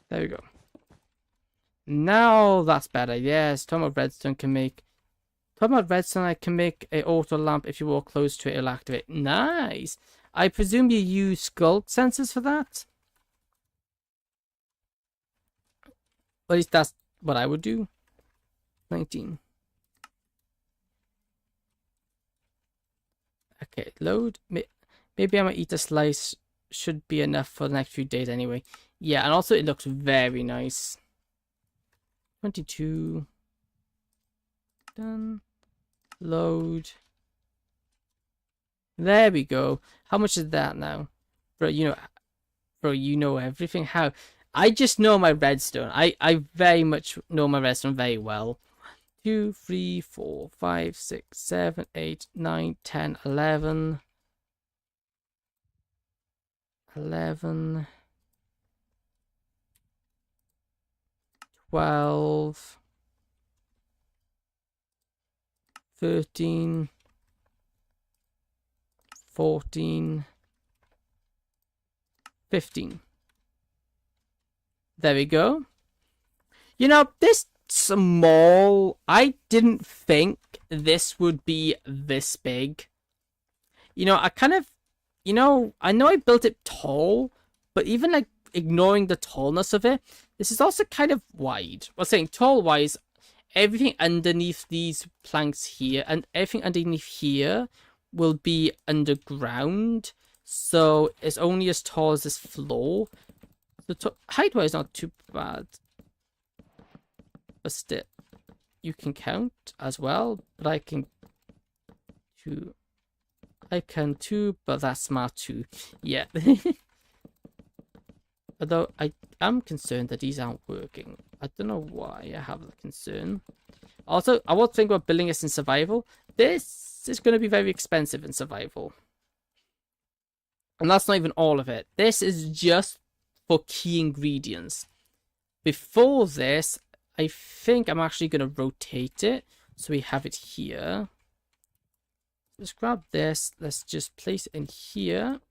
There we go. Now that's better. Yes, talking about redstone can make. Talking about redstone, I can make a auto lamp. If you walk close to it, it'll activate. Nice. I presume you use skull sensors for that. At least that's what I would do. 19. Okay, load. Maybe I might eat a slice. Should be enough for the next few days anyway. Yeah, and also it looks very nice. 22. Done. Load. There we go. How much is that now? Bro, you know everything. How? I just know my redstone. I very much know my redstone very well. 2, 3, 4, 5, 6, 7, 8, 9, 10, 11. 11. 12. 13. 14. 15. There we go. You know, this small, I didn't think this would be this big. You know, I kind of, I know I built it tall, but even like ignoring the tallness of it, this is also kind of wide. Well, saying tall wise, everything underneath these planks here and everything underneath here will be underground. So it's only as tall as this floor. The height-wise not too bad. But still, you can count as well. But I can too, but that's smart too. Yeah. Although I am concerned that these aren't working. I don't know why I have the concern. Also, I was thinking about building this in survival. This is going to be very expensive in survival. And that's not even all of it. This is just for key ingredients. Before this, I think I'm actually going to rotate it. So we have it here. Let's grab this. Let's just place it in here.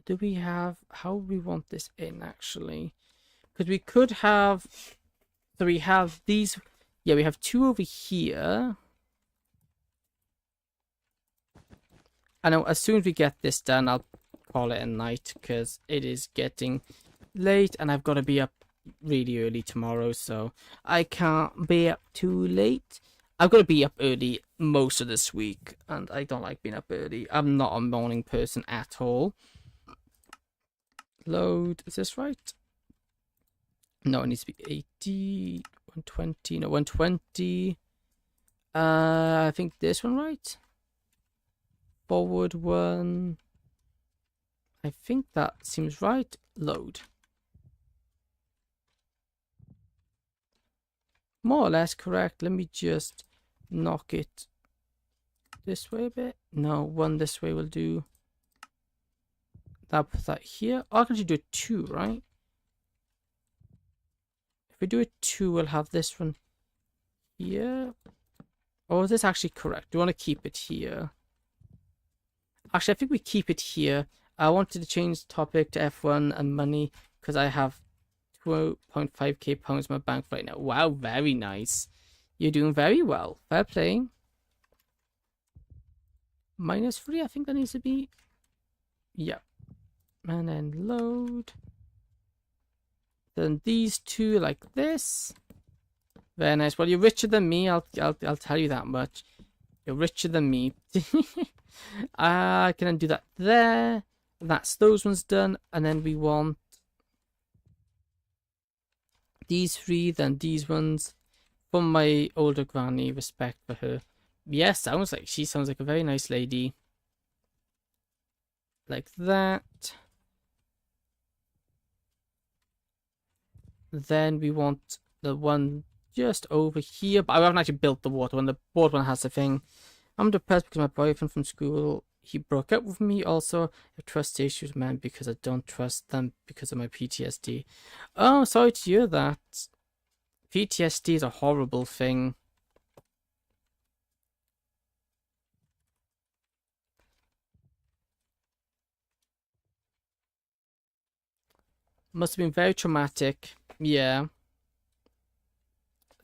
Do we have... How we want this in, actually? Because we could have... So we have these... Yeah, we have 2 over here. I know, as soon as we get this done, I'll call it a night because it is getting late and I've got to be up really early tomorrow, so I can't be up too late. I've got to be up early most of this week, and I don't like being up early. I'm not a morning person at all. Load, is this right? No, it needs to be 80, 120, no, 120. I think this one, right? Forward one. I think that seems right. Load. More or less correct. Let me just knock it this way a bit. No, one this way will do. I'll put that here. Oh, I can actually do it 2, right? If we do it 2, we'll have this one here. Oh, is this actually correct? Do you want to keep it here? Actually, I think we keep it here. I wanted to change the topic to F1 and money because I have 2.5k pounds in my bank right now. Wow, very nice. You're doing very well. Fair play. -3, I think that needs to be. Yeah. And then load. Then these two like this. Very nice. Well, you're richer than me. I'll tell you that much. You're richer than me. I can do that there. That's those ones done, and then we want these 3, then these ones. From my older granny, respect for her. Yes, she sounds like a very nice lady. Like that. Then we want the one just over here, but I haven't actually built the water one. The water one has a thing. I'm depressed because my boyfriend from school, he broke up with me. Also, I have trust issues, man, because I don't trust them because of my PTSD. Oh, sorry to hear that. PTSD is a horrible thing. Must have been very traumatic. Yeah.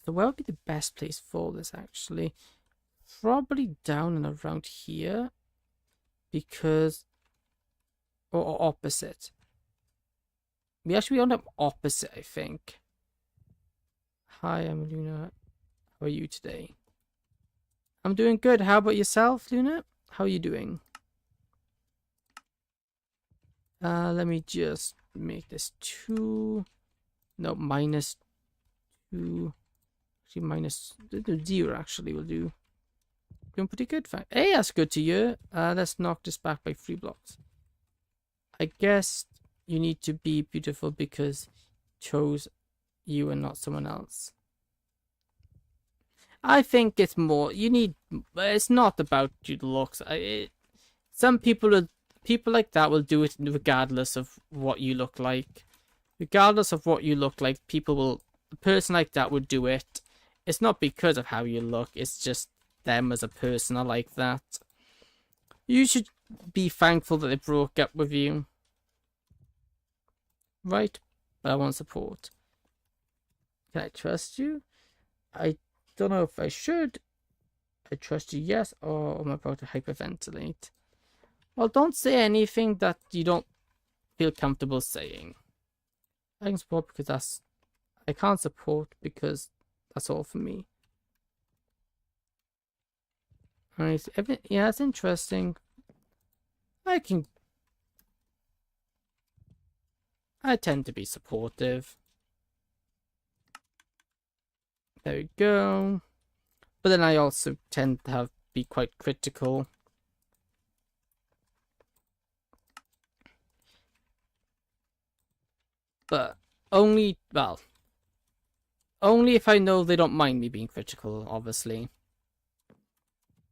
So where would be the best place for this, actually? Probably down and around here. Because... Or opposite. We actually end up opposite, I think. Hi, I'm Luna. How are you today? I'm doing good. How about yourself, Luna? How are you doing? Let me just make this 2. No, -2. Actually, -0 actually will do. Doing pretty good. Hey, that's good to you. Let's knock this back by 3 blocks. I guess you need to be beautiful because chose you and not someone else. I think it's more you need. It's not about your looks. Some people like that will do it regardless of what you look like. Regardless of what you look like, a person like that would do it. It's not because of how you look. It's just them as a person are like that. You should be thankful that they broke up with you. Right? But I want support. Can I trust you? I don't know if I should. I trust you, yes, or am I about to hyperventilate? Well, don't say anything that you don't feel comfortable saying. I can support because I can't support because that's all for me. Alright, yeah, that's interesting. I tend to be supportive. There we go. But then I also tend to be quite critical. But only if I know they don't mind me being critical, obviously.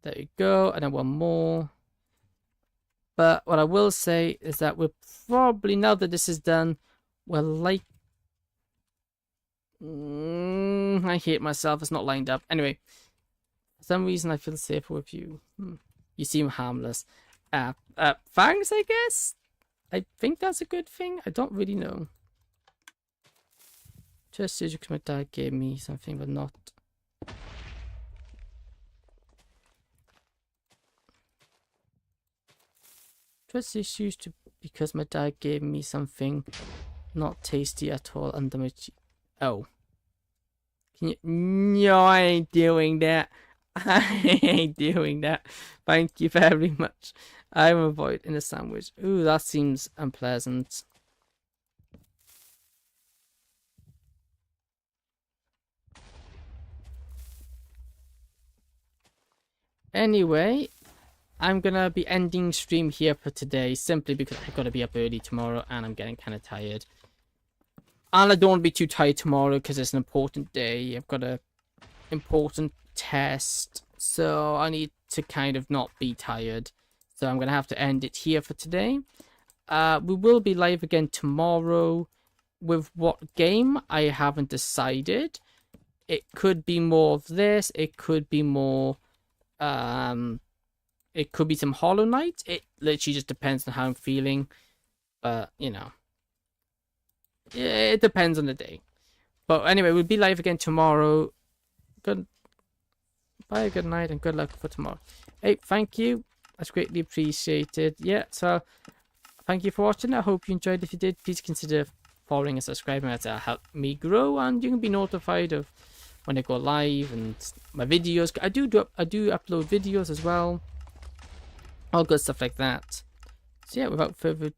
There you go, and then one more. But what I will say is that we're probably, now that this is done, we're like... I hate myself, it's not lined up. Anyway, for some reason I feel safer with you. You seem harmless. Thanks, I guess? I think that's a good thing. I don't really know. Just because my dad gave me something, but not. Trust issues to because my dad gave me something not tasty at all under my oh. Can you? No, I ain't doing that. I ain't doing that. Thank you very much. I'm avoiding a sandwich. Ooh, that seems unpleasant. Anyway, I'm gonna be ending stream here for today simply because I gotta be up early tomorrow and I'm getting kind of tired. And I don't want to be too tired tomorrow because it's an important day. I've got a important test, so I need to kind of not be tired. So I'm gonna have to end it here for today. We will be live again tomorrow. With what game, I haven't decided. It could be more of this. It could be more. It could be some Hollow Knight. It literally just depends on how I'm feeling. But you know, it depends on the day. But anyway, we'll be live again tomorrow. Good night, and good luck for tomorrow. Hey, thank you. That's greatly appreciated. Yeah, so thank you for watching. I hope you enjoyed. If you did, please consider following and subscribing. That'll help me grow, and you can be notified of when I go live and my videos. I do upload videos as well. All good stuff like that. So yeah, without further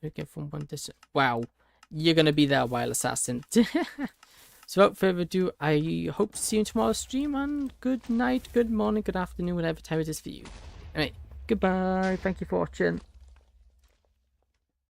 ado, from one distance. Wow, you're gonna be there, Wild Assassin. So without further ado, I hope to see you in tomorrow's stream, and good night, good morning, good afternoon, whatever time it is for you. Anyway, goodbye. Thank you for watching.